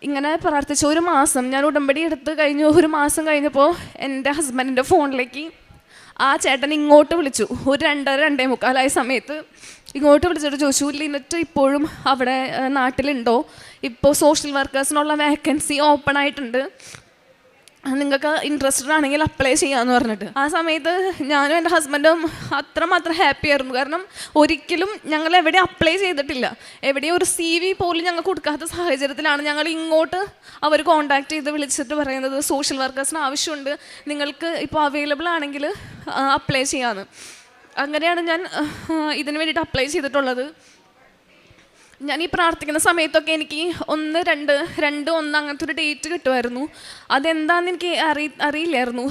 ഇങ്ങനെ പ്രാർത്ഥിച്ച 1 മാസം ഞാൻ ഉടമ്പടി എടുത്ത് കഴിഞ്ഞു. 1 മാസം കഴിഞ്ഞപ്പോൾ എൻ്റെ ഹസ്ബൻഡിൻ്റെ ഫോണിലേക്ക് ആ ചേട്ടൻ ഇങ്ങോട്ട് വിളിച്ചു. ഒരു 2:30-2:45 സമയത്ത് ഇങ്ങോട്ട് വിളിച്ചിട്ട് ചോദിച്ചു, ലിനറ്റ് ഇപ്പോഴും അവിടെ നാട്ടിലുണ്ടോ, ഇപ്പോൾ സോഷ്യൽ വർക്കേഴ്സിനുള്ള വേക്കൻസി ഓപ്പൺ ആയിട്ടുണ്ട്, നിങ്ങൾക്ക് ഇൻട്രസ്റ്റഡ് ആണെങ്കിൽ അപ്ലൈ ചെയ്യാമെന്ന് പറഞ്ഞിട്ട്. ആ സമയത്ത് ഞാനും എൻ്റെ ഹസ്ബൻഡും അത്രമാത്രം ഹാപ്പി ആയിരുന്നു. കാരണം ഒരിക്കലും ഞങ്ങൾ എവിടെ അപ്ലൈ ചെയ്തിട്ടില്ല, എവിടെയും ഒരു CV പോലും ഞങ്ങൾ കൊടുക്കാത്ത സാഹചര്യത്തിലാണ് ഞങ്ങൾ ഇങ്ങോട്ട് അവർ കോൺടാക്ട് ചെയ്ത് വിളിച്ചിട്ട് പറയുന്നത് സോഷ്യൽ വർക്കേഴ്സിന് ആവശ്യമുണ്ട്, നിങ്ങൾക്ക് ഇപ്പോൾ അവൈലബിൾ ആണെങ്കിൽ അപ്ലൈ ചെയ്യാമെന്ന്. അങ്ങനെയാണ് ഞാൻ ഇതിന് വേണ്ടിയിട്ട് അപ്ലൈ ചെയ്തിട്ടുള്ളത്. ഞാൻ ഈ പ്രാർത്ഥിക്കുന്ന സമയത്തൊക്കെ എനിക്ക് 1, 2, 2, 1 അങ്ങനത്തെ ഒരു ഡേറ്റ് കിട്ടുമായിരുന്നു. അതെന്താണെന്ന് എനിക്ക് അറിയില്ലായിരുന്നു.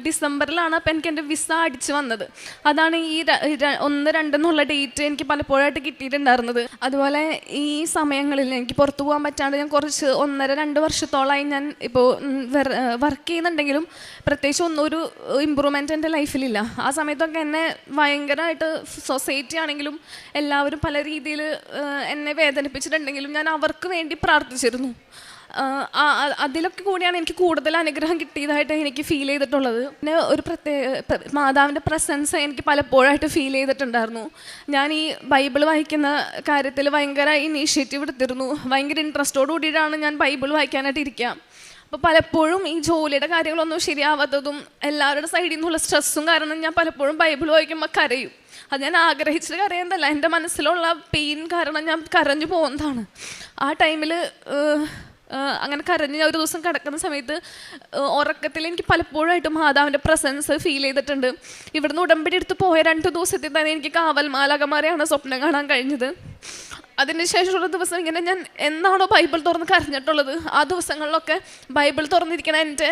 ഡിസംബറിലാണ് അപ്പം എനിക്ക് എൻ്റെ വിസ അടിച്ച് വന്നത്. അതാണ് ഈ 1, 2 എന്നുള്ള ഡേറ്റ് എനിക്ക് പലപ്പോഴായിട്ട് കിട്ടിയിട്ടുണ്ടായിരുന്നത്. അതുപോലെ ഈ സമയങ്ങളിൽ എനിക്ക് പുറത്തു പോകാൻ പറ്റാണ്ട് ഞാൻ കുറച്ച് 1.5-2 വർഷത്തോളമായി ഞാൻ ഇപ്പോൾ വർക്ക് ചെയ്യുന്നുണ്ടെങ്കിലും പ്രത്യേകിച്ച് ഒരു ഇമ്പ്രൂവ്മെൻറ്റ് എൻ്റെ ലൈഫിലില്ല. ആ സമയത്തൊക്കെ എന്നെ ഭയങ്കരമായിട്ട് സൊസൈറ്റി ആണെങ്കിലും എല്ലാവരും പല രീതിയിൽ എന്നെ വേദനിപ്പിച്ചിട്ടുണ്ടെങ്കിലും ഞാൻ അവർക്ക് വേണ്ടി പ്രാർത്ഥിച്ചിരുന്നു. അതിലൊക്കെ കൂടിയാണ് എനിക്ക് കൂടുതൽ അനുഗ്രഹം കിട്ടിയതായിട്ട് എനിക്ക് ഫീൽ ചെയ്തിട്ടുള്ളത്. പിന്നെ ഒരു മാതാവിൻ്റെ പ്രസൻസ് എനിക്ക് പലപ്പോഴായിട്ട് ഫീൽ ചെയ്തിട്ടുണ്ടായിരുന്നു. ഞാൻ ഈ ബൈബിൾ വായിക്കുന്ന കാര്യത്തിൽ ഭയങ്കര ഇനീഷ്യേറ്റീവ് എടുത്തിരുന്നു. ഭയങ്കര ഇൻട്രസ്റ്റോട് കൂടിയിട്ടാണ് ഞാൻ ബൈബിൾ വായിക്കാനായിട്ട് ഇരിക്കുക. അപ്പോൾ പലപ്പോഴും ഈ ജോലിയുടെ കാര്യങ്ങളൊന്നും ശരിയാവാത്തതും എല്ലാവരുടെ സൈഡിൽ നിന്നുള്ള സ്ട്രെസ്സും കാരണം ഞാൻ പലപ്പോഴും ബൈബിൾ വായിക്കുമ്പോൾ കരയും. അത് ഞാൻ ആഗ്രഹിച്ചിട്ട് കരയുന്നതല്ല, എൻ്റെ മനസ്സിലുള്ള പെയിൻ കാരണം ഞാൻ കരഞ്ഞു പോകുന്നതാണ്. ആ ടൈമിൽ അങ്ങനെ കരഞ്ഞ് ഞാൻ ഒരു ദിവസം കിടക്കുന്ന സമയത്ത് ഉറക്കത്തിൽ എനിക്ക് പലപ്പോഴായിട്ട് മാതാവിൻ്റെ പ്രസൻസ് ഫീൽ ചെയ്തിട്ടുണ്ട്. ഇവിടുന്ന് ഉടമ്പടി എടുത്ത് പോയ 2 ദിവസത്തിൽ തന്നെ എനിക്ക് കാവൽ മാലാഖമാരെയാണ് സ്വപ്നം കാണാൻ കഴിഞ്ഞത്. അതിന് ശേഷമുള്ള ദിവസം ഇങ്ങനെ ഞാൻ എന്നാണോ ബൈബിൾ തുറന്ന് കരഞ്ഞിട്ടുള്ളത് ആ ദിവസങ്ങളിലൊക്കെ ബൈബിൾ തുറന്നിരിക്കണ എൻ്റെ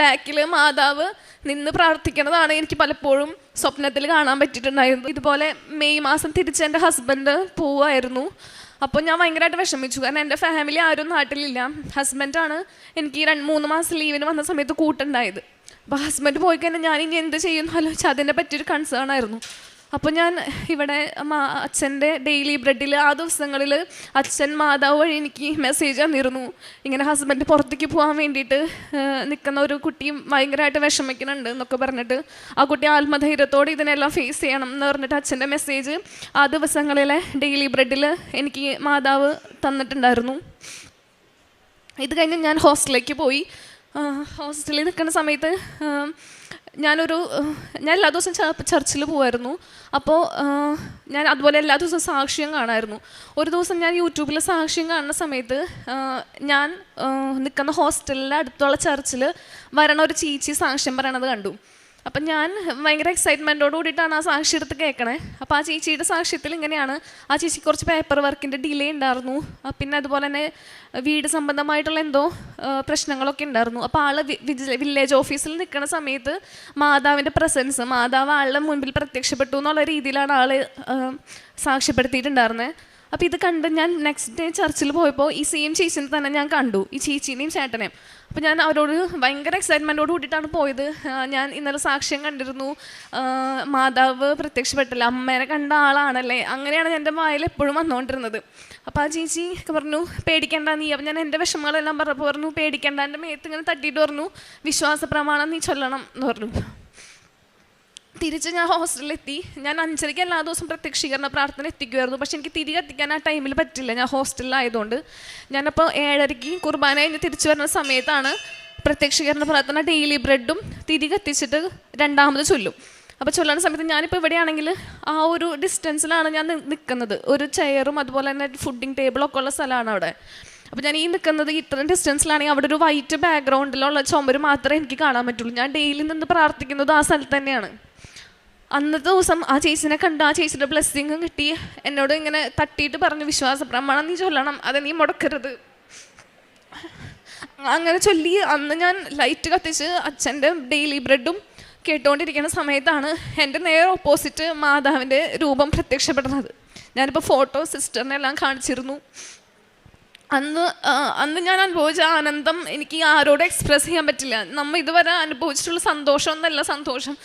ബാക്കിൽ മാതാവ് നിന്ന് പ്രാർത്ഥിക്കുന്നതാണ് എനിക്ക് പലപ്പോഴും സ്വപ്നത്തിൽ കാണാൻ പറ്റിയിട്ടുണ്ടായിരുന്നു. ഇതുപോലെ മെയ് മാസം തിരിച്ച് എൻ്റെ ഹസ്ബൻഡ് പോവായിരുന്നു. അപ്പോൾ ഞാൻ ഭയങ്കരമായിട്ട് വിഷമിച്ചു. കാരണം എൻ്റെ ഫാമിലി ആരും നാട്ടിലില്ല. ഹസ്ബൻഡാണ് എനിക്ക് 2-3 മാസം ലീവിന് വന്ന സമയത്ത് കൂട്ടുണ്ടായത്. അപ്പോൾ ഹസ്ബൻഡ് പോയി കഴിഞ്ഞാൽ ഞാൻ ഇനി എന്ത് ചെയ്യുന്നു ആലോചിച്ചാൽ അതിനെ പറ്റിയൊരു കൺസേൺ ആയിരുന്നു. അപ്പോൾ ഞാൻ ഇവിടെ അച്ഛൻ്റെ ഡെയിലി ബ്രെഡിൽ ആ ദിവസങ്ങളിൽ അച്ഛൻ മാതാവ് വഴി എനിക്ക് മെസ്സേജ് തന്നിരുന്നു. ഇങ്ങനെ ഹസ്ബൻഡ് പുറത്തേക്ക് പോകാൻ വേണ്ടിയിട്ട് നിൽക്കുന്ന ഒരു കുട്ടിയും ഭയങ്കരമായിട്ട് വിഷമിക്കുന്നുണ്ട് എന്നൊക്കെ പറഞ്ഞിട്ട് ആ കുട്ടി ആത്മധൈര്യത്തോടെ ഇതിനെല്ലാം ഫേസ് ചെയ്യണം എന്ന് പറഞ്ഞിട്ട് അച്ഛൻ്റെ മെസ്സേജ് ആ ദിവസങ്ങളിലെ ഡെയിലി ബ്രെഡിൽ എനിക്ക് മാതാവ് തന്നിട്ടുണ്ടായിരുന്നു. ഇത് കഴിഞ്ഞ് ഞാൻ ഹോസ്റ്റലിലേക്ക് പോയി. ഹോസ്റ്റലിൽ നിൽക്കുന്ന സമയത്ത് ഞാൻ എല്ലാ ദിവസവും ചർച്ചിൽ പോകുമായിരുന്നു. അപ്പോൾ ഞാൻ അതുപോലെ എല്ലാ ദിവസവും സാക്ഷ്യം കാണാമായിരുന്നു. ഒരു ദിവസം ഞാൻ യൂട്യൂബിൽ സാക്ഷ്യം കാണുന്ന സമയത്ത് ഞാൻ നിൽക്കുന്ന ഹോസ്റ്റലിൻ്റെ അടുത്തുള്ള ചർച്ചിൽ വരണ ഒരു ചേച്ചി സാക്ഷ്യം പറയണത് കണ്ടു. അപ്പം ഞാൻ ഭയങ്കര എക്സൈറ്റ്മെൻറ്റോട് കൂടിയിട്ടാണ് ആ സാക്ഷി എടുത്ത് കേൾക്കണേ. അപ്പോൾ ആ ചേച്ചിയുടെ സാക്ഷ്യത്തിൽ ഇങ്ങനെയാണ്, ആ ചേച്ചിക്ക് കുറച്ച് പേപ്പർ വർക്കിൻ്റെ ഡിലേ ഉണ്ടായിരുന്നു. പിന്നെ അതുപോലെ തന്നെ വീട് സംബന്ധമായിട്ടുള്ള എന്തോ പ്രശ്നങ്ങളൊക്കെ ഉണ്ടായിരുന്നു. അപ്പോൾ ആൾ വില്ലേജ് ഓഫീസിൽ നിൽക്കുന്ന സമയത്ത് മാതാവിൻ്റെ പ്രസൻസ്, മാതാവ് ആളുടെ മുൻപിൽ പ്രത്യക്ഷപ്പെട്ടു എന്നുള്ള രീതിയിലാണ് ആൾ സാക്ഷ്യപ്പെടുത്തിയിട്ടുണ്ടായിരുന്നത്. അപ്പോൾ ഇത് കണ്ട് ഞാൻ നെക്സ്റ്റ് ഡേ ചർച്ചിൽ പോയപ്പോൾ ഈ സെയിം ചേച്ചിനെ തന്നെ ഞാൻ കണ്ടു, ഈ ചേച്ചീനെയും ചേട്ടനെയും. അപ്പോൾ ഞാൻ അവരോട് ഭയങ്കര എക്സൈറ്റ്മെൻറ്റോട് കൂടിയിട്ടാണ് പോയത്. ഞാൻ ഇന്നലെ സാക്ഷ്യം കണ്ടിരുന്നു, മാതാവ് പ്രത്യക്ഷപ്പെട്ടില്ല, അമ്മേനെ കണ്ട ആളാണല്ലേ, അങ്ങനെയാണ് എൻ്റെ വായിൽ എപ്പോഴും വന്നുകൊണ്ടിരുന്നത്. അപ്പോൾ ആ ചേച്ചി പറഞ്ഞു പേടിക്കേണ്ട നീ. അപ്പം ഞാൻ എൻ്റെ വിഷമങ്ങളെല്ലാം പറഞ്ഞപ്പോൾ പറഞ്ഞു പേടിക്കേണ്ട, എൻ്റെ മേത്ത് ഇങ്ങനെ തട്ടിയിട്ട് പറഞ്ഞു വിശ്വാസ പ്രമാണം നീ ചൊല്ലണം എന്ന് പറഞ്ഞു. തിരിച്ച് ഞാൻ ഹോസ്റ്റലിലെത്തി. ഞാൻ 5:30 എല്ലാ ദിവസവും പ്രത്യക്ഷീകരണ പ്രാർത്ഥന എത്തിക്കുമായിരുന്നു. പക്ഷെ എനിക്ക് തിരികെ എത്തിക്കാൻ ആ ടൈമിൽ പറ്റില്ല, ഞാൻ ഹോസ്റ്റലിലായതുകൊണ്ട്. ഞാനപ്പോൾ 7:30 കുർബാന കഴിഞ്ഞ് തിരിച്ചു വരുന്ന സമയത്താണ് പ്രത്യക്ഷീകരണ പ്രാർത്ഥന ഡെയിലി ബ്രെഡും തിരികെ എത്തിച്ചിട്ട് 2ാമത് ചൊല്ലും. അപ്പോൾ ചൊല്ലുന്ന സമയത്ത് ഞാനിപ്പോൾ ഇവിടെയാണെങ്കിൽ ആ ഒരു ഡിസ്റ്റൻസിലാണ് ഞാൻ നിൽക്കുന്നത്. ഒരു ചെയറും അതുപോലെ തന്നെ ഫുഡിങ് ടേബിളൊക്കെ ഉള്ള സ്ഥലമാണ് അവിടെ. അപ്പോൾ ഞാൻ ഈ നിൽക്കുന്നത് ഇത്രയും ഡിസ്റ്റൻസിലാണെങ്കിൽ അവിടെ ഒരു വൈറ്റ് ബാക്ക്ഗ്രൗണ്ടിലുള്ള ചുമര് മാത്രമേ എനിക്ക് കാണാൻ പറ്റുള്ളൂ. ഞാൻ ഡെയിലി നിന്ന് പ്രാർത്ഥിക്കുന്നത് ആ സ്ഥലത്ത് തന്നെയാണ്. അന്നത്തെ ദിവസം ആ ചേച്ചിനെ കണ്ട് ആ ചേച്ചിയുടെ ബ്ലെസ്സിങ്ങും കിട്ടി. എന്നോട് ഇങ്ങനെ തട്ടിയിട്ട് പറഞ്ഞു വിശ്വാസ പ്രമാണം നീ ചൊല്ലണം, അത് നീ മുടക്കരുത്. അങ്ങനെ ചൊല്ലി അന്ന് ഞാൻ ലൈറ്റ് കത്തിച്ച് അച്ഛൻ്റെ ഡെയിലി ബ്രെഡും കേട്ടുകൊണ്ടിരിക്കുന്ന സമയത്താണ് എൻ്റെ നേരെ ഓപ്പോസിറ്റ് മാതാവിൻ്റെ രൂപം പ്രത്യക്ഷപ്പെടുന്നത്. ഞാനിപ്പോൾ ഫോട്ടോ സിസ്റ്ററിനെല്ലാം കാണിച്ചിരുന്നു. അന്ന് ഞാൻ അനുഭവിച്ച ആനന്ദം എനിക്ക് ആരോടും എക്സ്പ്രസ് ചെയ്യാൻ പറ്റില്ല. നമ്മൾ ഇതുവരെ അനുഭവിച്ചിട്ടുള്ള സന്തോഷം എന്നല്ല സന്തോഷം.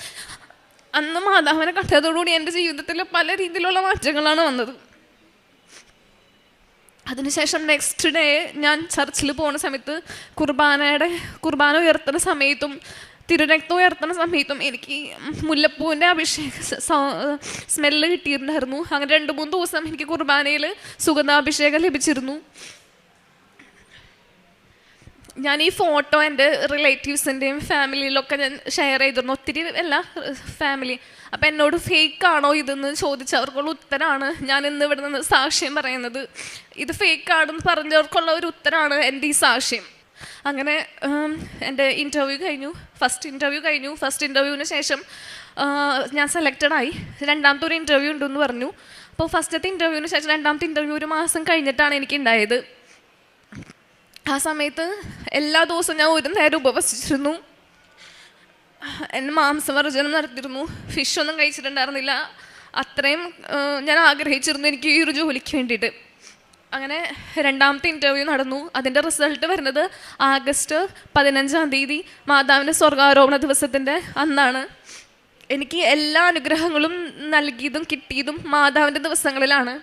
അന്ന് മാതാവിനെ കണ്ടതോടുകൂടി എൻ്റെ ജീവിതത്തിൽ പല രീതിയിലുള്ള മാറ്റങ്ങളാണ് വന്നത്. അതിനുശേഷം നെക്സ്റ്റ് ഡേ ഞാൻ ചർച്ചിൽ പോകുന്ന സമയത്ത് കുർബാന ഉയർത്തുന്ന സമയത്തും തിരുരക്തം ഉയർത്തുന്ന സമയത്തും എനിക്ക് മുല്ലപ്പൂവിൻ്റെ സ്മെല്ല് കിട്ടിയിട്ടുണ്ടായിരുന്നു. അങ്ങനെ 2-3 ദിവസം എനിക്ക് കുർബാനയിൽ സുഗന്ധാഭിഷേകം ലഭിച്ചിരുന്നു. ഞാൻ ഈ ഫോട്ടോ എൻ്റെ റിലേറ്റീവ്സിൻ്റെയും ഫാമിലിയിലൊക്കെ ഞാൻ ഷെയർ ചെയ്തിരുന്നു, ഒത്തിരി അല്ല ഫാമിലി. അപ്പം എന്നോട് ഫേക്കാണോ ഇതെന്ന് ചോദിച്ചവർക്കുള്ള ഉത്തരമാണ് ഞാൻ ഇന്ന് ഇവിടെ നിന്ന് സാക്ഷ്യം പറയുന്നത്. ഇത് ഫേക്കാണെന്ന് പറഞ്ഞവർക്കുള്ള ഒരു ഉത്തരമാണ് എൻ്റെ ഈ സാക്ഷ്യം. അങ്ങനെ എൻ്റെ ഇൻ്റർവ്യൂ കഴിഞ്ഞു. ഫസ്റ്റ് ഇൻ്റർവ്യൂവിന് ശേഷം ഞാൻ സെലക്റ്റഡായി. രണ്ടാമത്തെ ഒരു ഇൻ്റർവ്യൂ ഉണ്ടെന്ന് പറഞ്ഞു. അപ്പോൾ ഫസ്റ്റത്തെ ഇൻ്റർവ്യൂവിന് ശേഷം രണ്ടാമത്തെ ഇൻ്റർവ്യൂ ഒരു മാസം കഴിഞ്ഞിട്ടാണ് എനിക്കുണ്ടായത്. ആ സമയത്ത് എല്ലാ ദിവസവും ഞാൻ ഒരു നേരം ഉപവസിച്ചിരുന്നു. എന്നെ മാംസവർജനം നടത്തിയിരുന്നു. ഫിഷൊന്നും കഴിച്ചിട്ടുണ്ടായിരുന്നില്ല. അത്രയും ഞാൻ ആഗ്രഹിച്ചിരുന്നു എനിക്ക് ഈ ഒരു ജോലിക്ക് വേണ്ടിയിട്ട്. അങ്ങനെ രണ്ടാമത്തെ ഇൻ്റർവ്യൂ നടന്നു. അതിൻ്റെ റിസൾട്ട് വരുന്നത് ആഗസ്റ്റ് 15 മാതാവിൻ്റെ സ്വർഗാരോപണ ദിവസത്തിൻ്റെ അന്നാണ്. എനിക്ക് എല്ലാ അനുഗ്രഹങ്ങളും നൽകിയതും കിട്ടിയതും മാതാവിൻ്റെ ദിവസങ്ങളിലാണ്.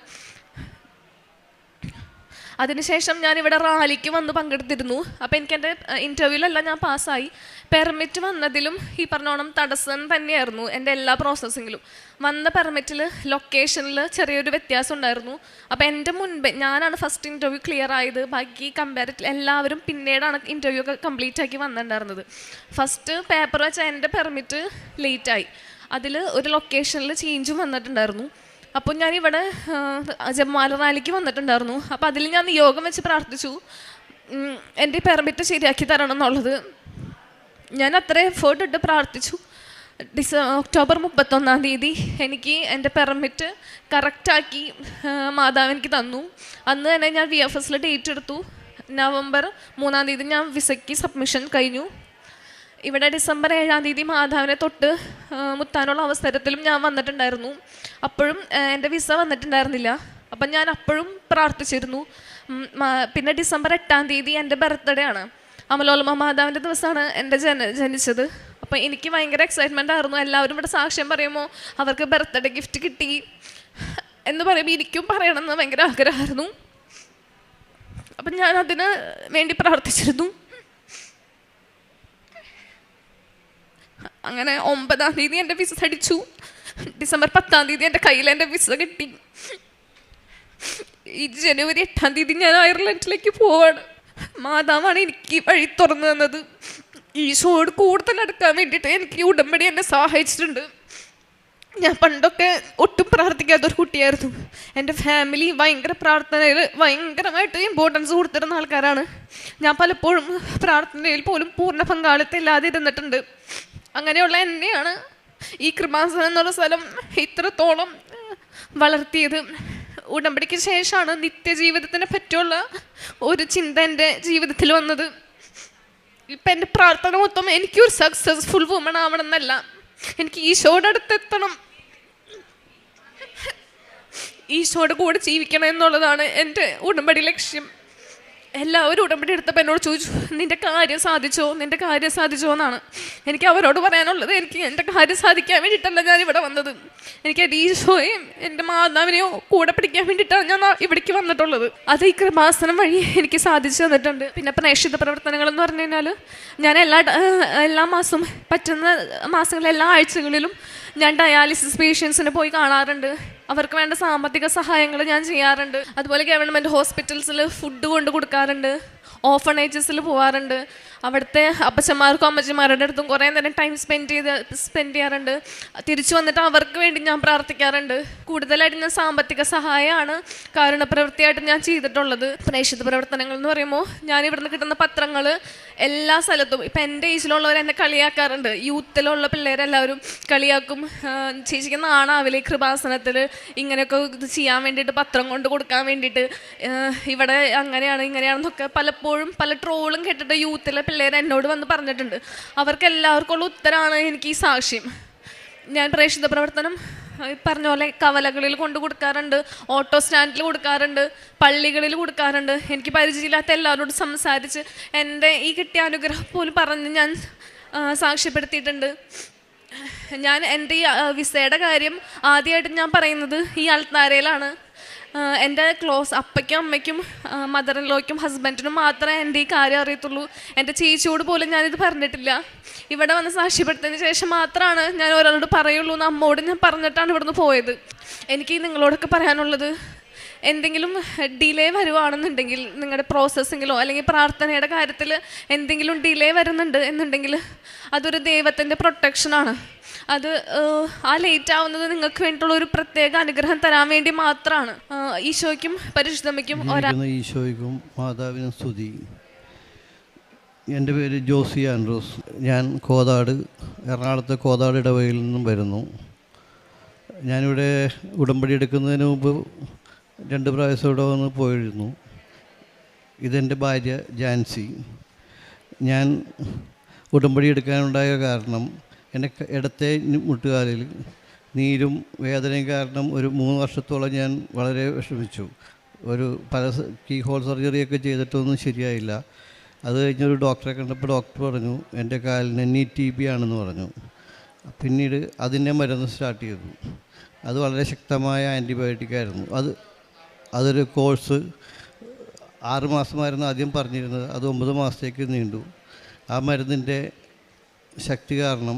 അതിനുശേഷം ഞാനിവിടെ റാലിക്ക് വന്ന് പങ്കെടുത്തിരുന്നു. അപ്പോൾ എനിക്ക് എൻ്റെ ഇൻ്റർവ്യൂവിലെല്ലാം ഞാൻ പാസ്സായി. പെർമിറ്റ് വന്നതിലും ഈ പറഞ്ഞോണം തടസ്സം തന്നെയായിരുന്നു എൻ്റെ എല്ലാ പ്രോസസ്സിങ്ങിലും. വന്ന പെർമിറ്റിൽ ലൊക്കേഷനിൽ ചെറിയൊരു വ്യത്യാസം ഉണ്ടായിരുന്നു. അപ്പോൾ എൻ്റെ മുൻപേ ഞാനാണ് ഫസ്റ്റ് ഇൻ്റർവ്യൂ ക്ലിയർ ആയത്. ബാക്കി കമ്പാരിറ്റീവ് എല്ലാവരും പിന്നീടാണ് ഇൻ്റർവ്യൂ ഒക്കെ കംപ്ലീറ്റ് ആക്കി വന്നിട്ടുണ്ടായിരുന്നത്. ഫസ്റ്റ് പേപ്പർ വെച്ച എൻ്റെ പെർമിറ്റ് ലേറ്റായി. അതിൽ ഒരു ലൊക്കേഷനിൽ ചേഞ്ചും വന്നിട്ടുണ്ടായിരുന്നു. അപ്പോൾ ഞാനിവിടെ ജമാല റാലിക്ക് വന്നിട്ടുണ്ടായിരുന്നു. അപ്പോൾ അതിൽ ഞാൻ നിയോഗം വെച്ച് പ്രാർത്ഥിച്ചു എൻ്റെ പെർമിറ്റ് ശരിയാക്കി തരണം എന്നുള്ളത്. ഞാൻ അത്ര എഫേർട്ട് ഇട്ട് പ്രാർത്ഥിച്ചു. ഒക്ടോബർ 31 എനിക്ക് എൻ്റെ പെർമിറ്റ് കറക്റ്റാക്കി മാതാവ് എനിക്ക് തന്നു. അന്ന് തന്നെ ഞാൻ VFSൽ ഡേറ്റ് എടുത്തു. നവംബർ 3 ഞാൻ വിസയ്ക്ക് സബ്മിഷൻ കഴിഞ്ഞു. ഇവിടെ ഡിസംബർ 7 മാതാവിനെ തൊട്ട് മുത്താനുള്ള അവസരത്തിലും ഞാൻ വന്നിട്ടുണ്ടായിരുന്നു. അപ്പോഴും എൻ്റെ വിസ വന്നിട്ടുണ്ടായിരുന്നില്ല. അപ്പം ഞാൻ അപ്പോഴും പ്രാർത്ഥിച്ചിരുന്നു. പിന്നെ ഡിസംബർ 8 എൻ്റെ ബർത്ത്ഡേ ആണ്. അമലോത്ഭവ മാതാവിൻ്റെ ദിവസമാണ് എൻ്റെ ജനിച്ചത്. അപ്പം എനിക്ക് ഭയങ്കര എക്സൈറ്റ്മെൻ്റ് ആയിരുന്നു. എല്ലാവരും ഇവിടെ സാക്ഷ്യം പറയുമ്പോൾ അവർക്ക് ബർത്ത്ഡേ ഗിഫ്റ്റ് കിട്ടി എന്ന് പറയുമ്പോൾ എനിക്കും പറയണമെന്ന് ഭയങ്കര ആഗ്രഹമായിരുന്നു. അപ്പം ഞാൻ അതിന് വേണ്ടി പ്രാർത്ഥിച്ചിരുന്നു. അങ്ങനെ 9 എൻ്റെ വിസ അടിച്ചു. ഡിസംബർ 10 എൻ്റെ കയ്യിൽ എൻ്റെ വിസ കിട്ടി. ഈ ജനുവരി 8 ഞാൻ അയർലൻഡിലേക്ക് പോവാണ്. മാതാവാണ് എനിക്ക് വഴി തുറന്നു തന്നത്. ഈശോയോട് കൂടുതൽ അടുക്കാൻ വേണ്ടിയിട്ട് എനിക്ക് ഉടമ്പടി എന്നെ സഹായിച്ചിട്ടുണ്ട്. ഞാൻ പണ്ടൊക്കെ ഒട്ടും പ്രാർത്ഥിക്കാത്തൊരു കുട്ടിയായിരുന്നു. എൻ്റെ ഫാമിലി ഭയങ്കര പ്രാർത്ഥനയിൽ ഭയങ്കരമായിട്ട് ഇമ്പോർട്ടൻസ് കൊടുത്തിരുന്ന ആൾക്കാരാണ്. ഞാൻ പലപ്പോഴും പ്രാർത്ഥനയിൽ പോലും പൂർണ്ണ പങ്കാളിത്തം ഇല്ലാതെ ഇരുന്നിട്ടുണ്ട്. അങ്ങനെയുള്ള എന്നെയാണ് ഈ കൃപാസനം എന്നുള്ള സ്ഥലം ഇത്രത്തോളം വളർത്തിയത്. ഉടമ്പടിക്ക് ശേഷമാണ് നിത്യജീവിതത്തിനെ പറ്റിയുള്ള ഒരു ചിന്ത എൻ്റെ ജീവിതത്തിൽ വന്നത്. ഇപ്പം എൻ്റെ പ്രാർത്ഥന മൊത്തം എനിക്കൊരു സക്സസ്ഫുൾ വുമൺ ആവണം എന്നല്ല, എനിക്ക് ഈശോയുടെ അടുത്തെത്തണം, ഈശോയുടെ കൂടെ ജീവിക്കണം എന്നുള്ളതാണ് എൻ്റെ ഉടമ്പടി ലക്ഷ്യം. എല്ലാവരും ഉടമ്പടി എടുത്തപ്പോൾ എന്നോട് ചോദിച്ചു നിൻ്റെ കാര്യം സാധിച്ചോ എന്നാണ്. എനിക്ക് അവരോട് പറയാനുള്ളത് എനിക്ക് എൻ്റെ കാര്യം സാധിക്കാൻ വേണ്ടിയിട്ടല്ല ഞാൻ ഇവിടെ വന്നത്. എനിക്ക് എൻ്റെ ഈശോയും എൻ്റെ മാതാവിനെയോ കൂടെ പിടിക്കാൻ വേണ്ടിയിട്ടാണ് ഞാൻ ഇവിടേക്ക് വന്നിട്ടുള്ളത്. അത് ഈ കൃപാസനം വഴി എനിക്ക് സാധിച്ചു തന്നിട്ടുണ്ട്. പിന്നെ പ്രേക്ഷിത പ്രവർത്തനങ്ങൾ എന്ന് പറഞ്ഞു കഴിഞ്ഞാൽ ഞാൻ എല്ലാ മാസവും പറ്റുന്ന മാസങ്ങളിൽ എല്ലാ ആഴ്ചകളിലും ഞാൻ ഡയാലിസിസ് പേഷ്യൻസിനെ പോയി കാണാറുണ്ട്. അവർക്ക് വേണ്ട സാമ്പത്തിക സഹായങ്ങൾ ഞാൻ ചെയ്യാറുണ്ട്. അതുപോലെ ഗവൺമെൻറ് ഹോസ്പിറ്റൽസിൽ ഫുഡ് കൊണ്ട് കൊടുക്കാറുണ്ട്. ഓഫണേജസിൽ പോകാറുണ്ട്. അവിടുത്തെ അപ്പച്ചന്മാർക്കും അമ്മച്ചിമാരുടെ അടുത്തും കുറേ നേരം ടൈം സ്പെൻഡ് ചെയ്യാറുണ്ട്. തിരിച്ചു വന്നിട്ട് അവർക്ക് വേണ്ടി ഞാൻ പ്രാർത്ഥിക്കാറുണ്ട്. കൂടുതലായിട്ട് ഞാൻ സാമ്പത്തിക സഹായമാണ് കാരുണ്യപ്രവൃത്തിയായിട്ട് ഞാൻ ചെയ്തിട്ടുള്ളത്. പ്രേക്ഷിത പ്രവർത്തനങ്ങൾ എന്ന് പറയുമ്പോൾ ഞാൻ ഇവിടുന്ന് കിട്ടുന്ന പത്രങ്ങൾ എല്ലാ സ്ഥലത്തും ഇപ്പം എൻ്റെ ഏജിലുള്ളവർ എന്നെ കളിയാക്കാറുണ്ട്. യൂത്തിലുള്ള പിള്ളേരെല്ലാവരും കളിയാക്കും, ചേച്ചിക്ക് നാണാവില്ലേ കൃപാസനത്തിൽ ഇങ്ങനെയൊക്കെ ഇത് ചെയ്യാൻ വേണ്ടിയിട്ട്, പത്രം കൊണ്ട് കൊടുക്കാൻ വേണ്ടിയിട്ട്, ഇവിടെ അങ്ങനെയാണ് ഇങ്ങനെയാണെന്നൊക്കെ പലപ്പോഴും പല ട്രോളും കേട്ടിട്ട് യൂത്തിലെ പിള്ളേർ എന്നോട് വന്ന് പറഞ്ഞിട്ടുണ്ട്. അവർക്ക് എല്ലാവർക്കുള്ള ഉത്തരമാണ് എനിക്ക് ഈ സാക്ഷ്യം. ഞാൻ പ്രേക്ഷിത പ്രവർത്തനം പറഞ്ഞ പോലെ കവലകളിൽ കൊണ്ട് കൊടുക്കാറുണ്ട്, ഓട്ടോ സ്റ്റാൻഡിൽ കൊടുക്കാറുണ്ട്, പള്ളികളിൽ കൊടുക്കാറുണ്ട്. എനിക്ക് പരിചയമില്ലാത്ത എല്ലാവരോടും സംസാരിച്ച് എൻ്റെ ഈ കിട്ടിയ അനുഗ്രഹം പോലും പറഞ്ഞ് ഞാൻ സാക്ഷ്യപ്പെടുത്തിയിട്ടുണ്ട്. ഞാൻ എൻ്റെ ഈ വിസയുടെ കാര്യം ആദ്യമായിട്ട് ഞാൻ പറയുന്നത് ഈ അൾത്താരയിലാണ്. എൻ്റെ അപ്പയ്ക്കും അമ്മയ്ക്കും മദർ ഇൻ ലോയ്ക്കും ഹസ്ബൻഡിനും മാത്രമേ എൻ്റെ ഈ കാര്യം അറിയത്തുള്ളൂ. എൻ്റെ ചേച്ചിയോട് പോലും ഞാനിത് പറഞ്ഞിട്ടില്ല. ഇവിടെ വന്ന് സാക്ഷ്യപ്പെടുത്തിയതിന് ശേഷം മാത്രമാണ് ഞാൻ ഒരാളോട് പറയുള്ളൂ എന്ന് അമ്മോട് ഞാൻ പറഞ്ഞിട്ടാണ് ഇവിടുന്ന് പോയത്. എനിക്ക് നിങ്ങളോടൊക്കെ പറയാനുള്ളത്, എന്തെങ്കിലും ഡിലേ വരുവാണെന്നുണ്ടെങ്കിൽ നിങ്ങളുടെ പ്രോസസ്സിങ്ങിലോ അല്ലെങ്കിൽ പ്രാർത്ഥനയുടെ കാര്യത്തിൽ എന്തെങ്കിലും ഡിലേ വരുന്നുണ്ട് എന്നുണ്ടെങ്കിൽ അതൊരു ദൈവത്തിൻ്റെ പ്രൊട്ടക്ഷനാണ്. അത് ആ ലേറ്റ് ആവുന്നത് നിങ്ങൾക്ക് വേണ്ടിയിട്ടുള്ള ഒരു പ്രത്യേക അനുഗ്രഹം തരാൻ വേണ്ടി മാത്രമാണ്. ഈശോയ്ക്കും പരിശുദ്ധമ്മയ്ക്കും ഈശോയ്ക്കും മാതാവിനും സ്തുതി. എൻ്റെ പേര് ജോസി ആൻഡ്രൂസ്. ഞാൻ എറണാകുളത്തെ കോതാട് ഇടവകയിൽ നിന്നും വരുന്നു. ഞാനിവിടെ ഉടമ്പടി എടുക്കുന്നതിന് മുമ്പ് 2 പ്രാവശ്യം ഇവിടെ വന്ന് പോയിരുന്നു. ഇതെൻ്റെ ഭാര്യ ജാൻസി. ഞാൻ ഉടമ്പടി എടുക്കാനുണ്ടായ കാരണം എൻ്റെ ഇടത്തെ മുട്ടുകാലിൽ നീരും വേദനയും കാരണം ഒരു 3 വർഷത്തോളം ഞാൻ വളരെ വിഷമിച്ചു. പല കീ ഹോൾ സർജറിയൊക്കെ ചെയ്തിട്ടൊന്നും ശരിയായില്ല. അത് കഴിഞ്ഞൊരു ഡോക്ടറെ കണ്ടപ്പോൾ ഡോക്ടർ പറഞ്ഞു എൻ്റെ കാലിന് NETB ആണെന്ന് പറഞ്ഞു. പിന്നീട് അതിൻ്റെ മരുന്ന് സ്റ്റാർട്ട് ചെയ്തു. അത് വളരെ ശക്തമായ ആൻറ്റിബയോട്ടിക്കായിരുന്നു. അതൊരു കോഴ്സ് 6 മാസമായിരുന്നു ആദ്യം പറഞ്ഞിരുന്നത്. അത് 9 മാസത്തേക്ക് നീണ്ടു. ആ മരുന്നിൻ്റെ ശക്തി കാരണം,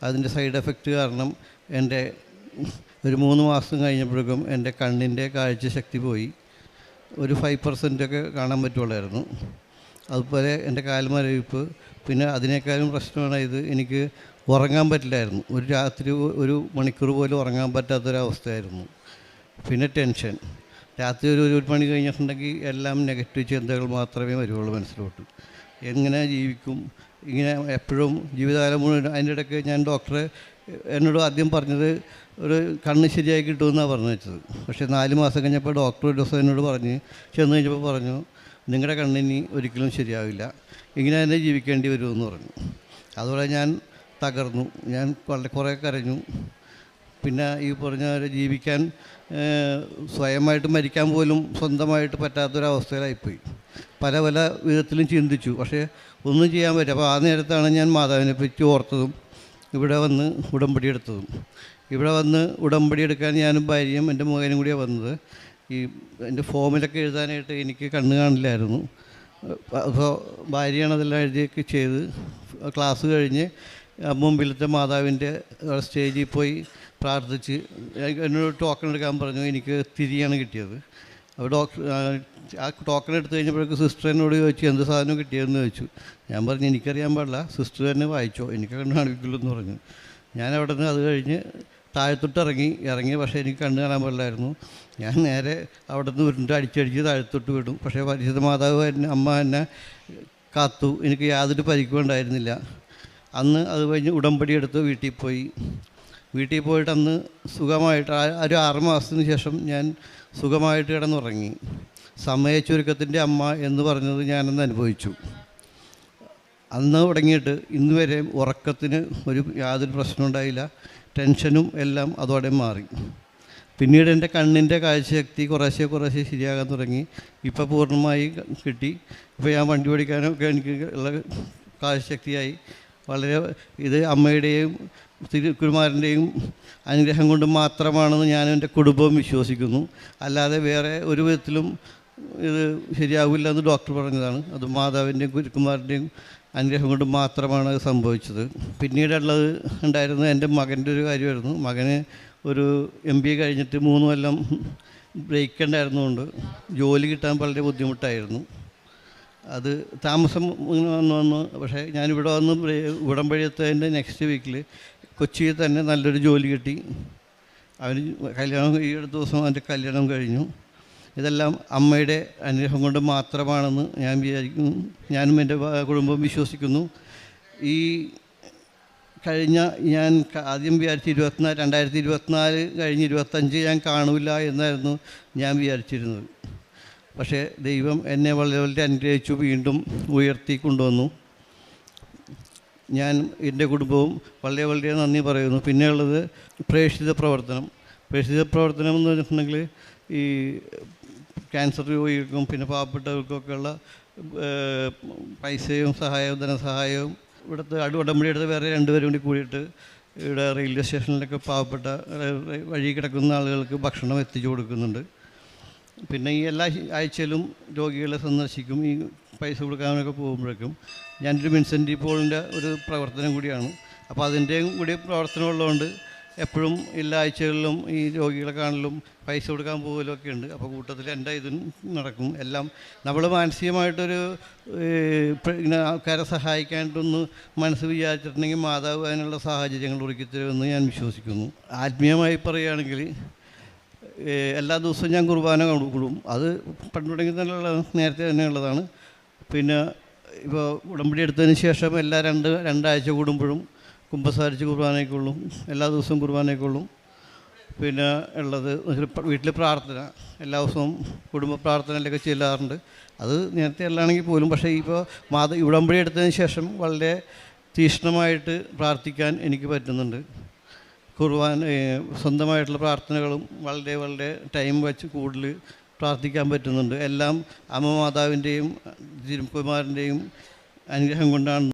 അതിൻ്റെ സൈഡ് എഫക്റ്റ് കാരണം എൻ്റെ ഒരു 3 മാസം കഴിഞ്ഞപ്പോഴേക്കും എൻ്റെ കണ്ണിൻ്റെ കാഴ്ച ശക്തി പോയി. ഒരു 5% ഒക്കെ കാണാൻ പറ്റുള്ളായിരുന്നു. അതുപോലെ എൻ്റെ കാൽമരവിപ്പ്. പിന്നെ അതിനേക്കാളും പ്രശ്നമാണ് എനിക്ക് ഉറങ്ങാൻ പറ്റില്ലായിരുന്നു. ഒരു രാത്രി 1 മണിക്കൂർ പോലും ഉറങ്ങാൻ പറ്റാത്തൊരവസ്ഥയായിരുന്നു. പിന്നെ ടെൻഷൻ. രാത്രി ഒരു 1 മണി കഴിഞ്ഞിട്ടുണ്ടെങ്കിൽ എല്ലാം നെഗറ്റീവ് ചിന്തകൾ മാത്രമേ വരുള്ളൂ മനസ്സിലോട്ട്. എങ്ങനെ ജീവിക്കും ഇങ്ങനെ എപ്പോഴും ജീവിതകാലം മുഴുവൻ? അതിൻ്റെ ഇടയ്ക്ക് ഞാൻ ഡോക്ടറെ എന്നോട് ആദ്യം പറഞ്ഞത് ഒരു കണ്ണ് ശരിയായി കിട്ടുമെന്നാണ് പറഞ്ഞു വെച്ചത്. പക്ഷേ 4 മാസം കഴിഞ്ഞപ്പോൾ ഡോക്ടർ ഒരു ദിവസം എന്നോട് ചെന്ന് കഴിഞ്ഞപ്പോൾ പറഞ്ഞു നിങ്ങളുടെ കണ്ണിനി ഒരിക്കലും ശരിയാവില്ല, ഇങ്ങനെ തന്നെ ജീവിക്കേണ്ടി വരുമെന്ന് പറഞ്ഞു. അതുപോലെ ഞാൻ തകർന്നു. ഞാൻ കുറേ കരഞ്ഞു. പിന്നെ ഈ പറഞ്ഞ ജീവിക്കാൻ സ്വയമായിട്ട് മരിക്കാൻ പോലും സ്വന്തമായിട്ട് പറ്റാത്തൊരവസ്ഥയിലായിപ്പോയി. പല വിധത്തിലും ചിന്തിച്ചു, പക്ഷേ ഒന്നും ചെയ്യാൻ പറ്റില്ല. അപ്പോൾ ആ നേരത്താണ് ഞാൻ മാതാവിനെ പറ്റി ഓർത്തതും ഇവിടെ വന്ന് ഉടമ്പടി എടുത്തതും. ഇവിടെ വന്ന് ഉടമ്പടി എടുക്കാൻ ഞാനും ഭാര്യയും എൻ്റെ മകനും കൂടിയാണ് വന്നത്. എൻ്റെ ഫോമിലൊക്കെ എഴുതാനായിട്ട് എനിക്ക് കണ്ണ് കാണില്ലായിരുന്നു. അപ്പോൾ ഭാര്യയാണ് അതെല്ലാം എഴുതിയൊക്കെ ചെയ്ത് ക്ലാസ് കഴിഞ്ഞ് മുമ്പിലത്തെ മാതാവിൻ്റെ സ്റ്റേജിൽ പോയി പ്രാർത്ഥിച്ച് എന്നോട് ടോക്കൺ എടുക്കാൻ പറഞ്ഞു. എനിക്ക് തിരിയാണ് കിട്ടിയത്. അപ്പോൾ ആ ടോക്കൺ എടുത്തു കഴിഞ്ഞപ്പോഴേക്ക് സിസ്റ്റർ എന്നോട് ചോദിച്ചു എന്ത് സാധനം കിട്ടിയതെന്ന് ചോദിച്ചു. ഞാൻ പറഞ്ഞു എനിക്കറിയാൻ പാടില്ല, സിസ്റ്റർ തന്നെ വായിച്ചോ, എനിക്ക് കണ്ണ് കാണിക്കില്ലല്ലോ എന്ന് പറഞ്ഞു. ഞാൻ അവിടെ നിന്ന് അത് കഴിഞ്ഞ് താഴത്തോട്ട് ഇറങ്ങി. പക്ഷേ എനിക്ക് കണ്ണ് കാണാൻ പാടില്ലായിരുന്നു. ഞാൻ നേരെ അവിടെ നിന്ന് ഉരുണ്ട് അടിച്ചടിച്ച് താഴത്തോട്ട് വിടും. പക്ഷേ പരിശുദ്ധ മാതാവ് അമ്മ എന്നെ കാത്തു. എനിക്ക് യാതൊരു പരിക്കും ഉണ്ടായിരുന്നില്ല. അന്ന് അത് കഴിഞ്ഞ് ഉടമ്പടി എടുത്ത് വീട്ടിൽ പോയിട്ട് അന്ന് സുഖമായിട്ട് ഒരു 6 മാസത്തിന് ശേഷം ഞാൻ സുഖമായിട്ട് കിടന്നുറങ്ങി. സമയച്ചുരുക്കത്തിൻ്റെ അമ്മ എന്ന് പറഞ്ഞത് ഞാനന്ന് അനുഭവിച്ചു. അന്ന് തുടങ്ങിയിട്ട് ഇന്ന് വരെ ഉറക്കത്തിന് യാതൊരു പ്രശ്നം ഉണ്ടായില്ല. ടെൻഷനും എല്ലാം അതോടെ മാറി. പിന്നീട് എൻ്റെ കണ്ണിൻ്റെ കാഴ്ചശക്തി കുറേശ്ശെ ശരിയാകാൻ തുടങ്ങി. ഇപ്പോൾ പൂർണ്ണമായി കിട്ടി. ഇപ്പോൾ ഞാൻ വണ്ടി ഓടിക്കാനൊക്കെ എനിക്ക് ഉള്ള കാഴ്ചശക്തിയായി. വളരെ ഇത് അമ്മയുടെയും തിരുക്കുമാരൻ്റെയും അനുഗ്രഹം കൊണ്ട് മാത്രമാണെന്ന് ഞാനും എൻ്റെ കുടുംബവും വിശ്വസിക്കുന്നു. അല്ലാതെ വേറെ ഒരു വിധത്തിലും ഇത് ശരിയാവില്ല എന്ന് ഡോക്ടർ പറഞ്ഞതാണ്. അത് മാതാവിൻ്റെയും കുരുക്കുമാരൻ്റെയും അനുഗ്രഹം കൊണ്ട് മാത്രമാണ് അത് സംഭവിച്ചത്. പിന്നീടുള്ളത് ഉണ്ടായിരുന്നത് എൻ്റെ മകൻ്റെ ഒരു കാര്യമായിരുന്നു. മകന് ഒരു MBA കഴിഞ്ഞിട്ട് 3 കൊല്ലം ബ്രേക്ക് ഉണ്ടായിരുന്നുകൊണ്ട് ജോലി കിട്ടാൻ വളരെ ബുദ്ധിമുട്ടായിരുന്നു. അത് താമസം വന്നു. പക്ഷേ ഞാനിവിടെ വന്ന് ഉടമ്പടിയത്തതിൻ്റെ നെക്സ്റ്റ് വീക്കിൽ കൊച്ചിയിൽ തന്നെ നല്ലൊരു ജോലി കിട്ടി. അവന് ഈ അടുത്ത ദിവസം അവൻ്റെ കല്യാണം കഴിഞ്ഞു. ഇതെല്ലാം അമ്മയുടെ അനുഗ്രഹം കൊണ്ട് മാത്രമാണെന്ന് ഞാൻ വിചാരിക്കുന്നു. ഞാനും എൻ്റെ കുടുംബം വിശ്വസിക്കുന്നു. ഈ ഞാൻ ആദ്യം വിചാരിച്ച് 2024 കഴിഞ്ഞ് 25 ഞാൻ കാണില്ല എന്നായിരുന്നു ഞാൻ വിചാരിച്ചിരുന്നത്. പക്ഷേ ദൈവം എന്നെ വളരെ അനുഗ്രഹിച്ചു, വീണ്ടും ഉയർത്തി കൊണ്ടുവന്നു. ഞാൻ എൻ്റെ കുടുംബവും വളരെ നന്ദി പറയുന്നു. പിന്നെയുള്ളത് പ്രേക്ഷിത പ്രവർത്തനം എന്ന് പറഞ്ഞിട്ടുണ്ടെങ്കിൽ ഈ ക്യാൻസർ രോഗികൾക്കും പിന്നെ പാവപ്പെട്ടവർക്കൊക്കെയുള്ള പൈസയും ധനസഹായവും ഇവിടുത്തെ ഉടമ്പടി എടുത്ത് വേറെ 2 പേരും കൂടിയിട്ട് ഇവിടെ റെയിൽവേ സ്റ്റേഷനിലൊക്കെ പാവപ്പെട്ട വഴി കിടക്കുന്ന ആളുകൾക്ക് ഭക്ഷണം എത്തിച്ചു കൊടുക്കുന്നുണ്ട്. പിന്നെ ഈ എല്ലാ ആഴ്ചയിലും രോഗികളെ സന്ദർശിക്കും. ഈ പൈസ കൊടുക്കാനൊക്കെ പോകുമ്പോഴേക്കും ഞാനൊരു വിൻസെൻ്റ് പോളിൻ്റെ ഒരു പ്രവർത്തനം കൂടിയാണ്. അപ്പോൾ അതിൻ്റെയും കൂടി പ്രവർത്തനം ഉള്ളതുകൊണ്ട് എപ്പോഴും എല്ലാ ആഴ്ചകളിലും ഈ രോഗികളെ കാണലും പൈസ കൊടുക്കാൻ പോകലും ഒക്കെ ഉണ്ട്. അപ്പോൾ കൂട്ടത്തിൽ എൻ്റെ ഇതും നടക്കും. എല്ലാം നമ്മൾ മാനസികമായിട്ടൊരു ഇങ്ങനെ ആൾക്കാരെ സഹായിക്കാനായിട്ടൊന്ന് മനസ്സ് വിചാരിച്ചിട്ടുണ്ടെങ്കിൽ മാതാവ് അതിനുള്ള സാഹചര്യങ്ങൾ ഒരുക്കി തരുമെന്ന് ഞാൻ വിശ്വസിക്കുന്നു. ആത്മീയമായി പറയുകയാണെങ്കിൽ എല്ലാ ദിവസവും ഞാൻ കുർബാന കൂടും. അത് പണ്ട് തുടങ്ങി തന്നെ നേരത്തെ തന്നെ ഉള്ളതാണ്. പിന്നെ ഇപ്പോൾ ഉടമ്പടി എടുത്തതിന് ശേഷം എല്ലാ രണ്ടാഴ്ച കൂടുമ്പോഴും കുമ്പസാരിച്ച് കുർബാനയ്ക്കുള്ളും എല്ലാ ദിവസവും കുർബാനയ്ക്കുള്ളും. പിന്നെ ഉള്ളത് വീട്ടിൽ പ്രാർത്ഥന എല്ലാ ദിവസവും കുടുംബ പ്രാർത്ഥനയിലൊക്കെ ചെല്ലാറുണ്ട്. അത് നേരത്തെ അല്ലാണെങ്കിൽ പോലും, പക്ഷേ ഇപ്പോൾ ഉടമ്പടി എടുത്തതിന് ശേഷം വളരെ തീക്ഷ്ണമായിട്ട് പ്രാർത്ഥിക്കാൻ എനിക്ക് പറ്റുന്നുണ്ട്. സ്വന്തമായിട്ടുള്ള പ്രാർത്ഥനകളും വളരെ വളരെ ടൈം വെച്ച് കൂടുതൽ പ്രാർത്ഥിക്കാൻ പറ്റുന്നുണ്ട്. എല്ലാം അമ്മ മാതാവിൻ്റെയും തിരുക്കുമാരൻ്റെയും അനുഗ്രഹം കൊണ്ടാണ്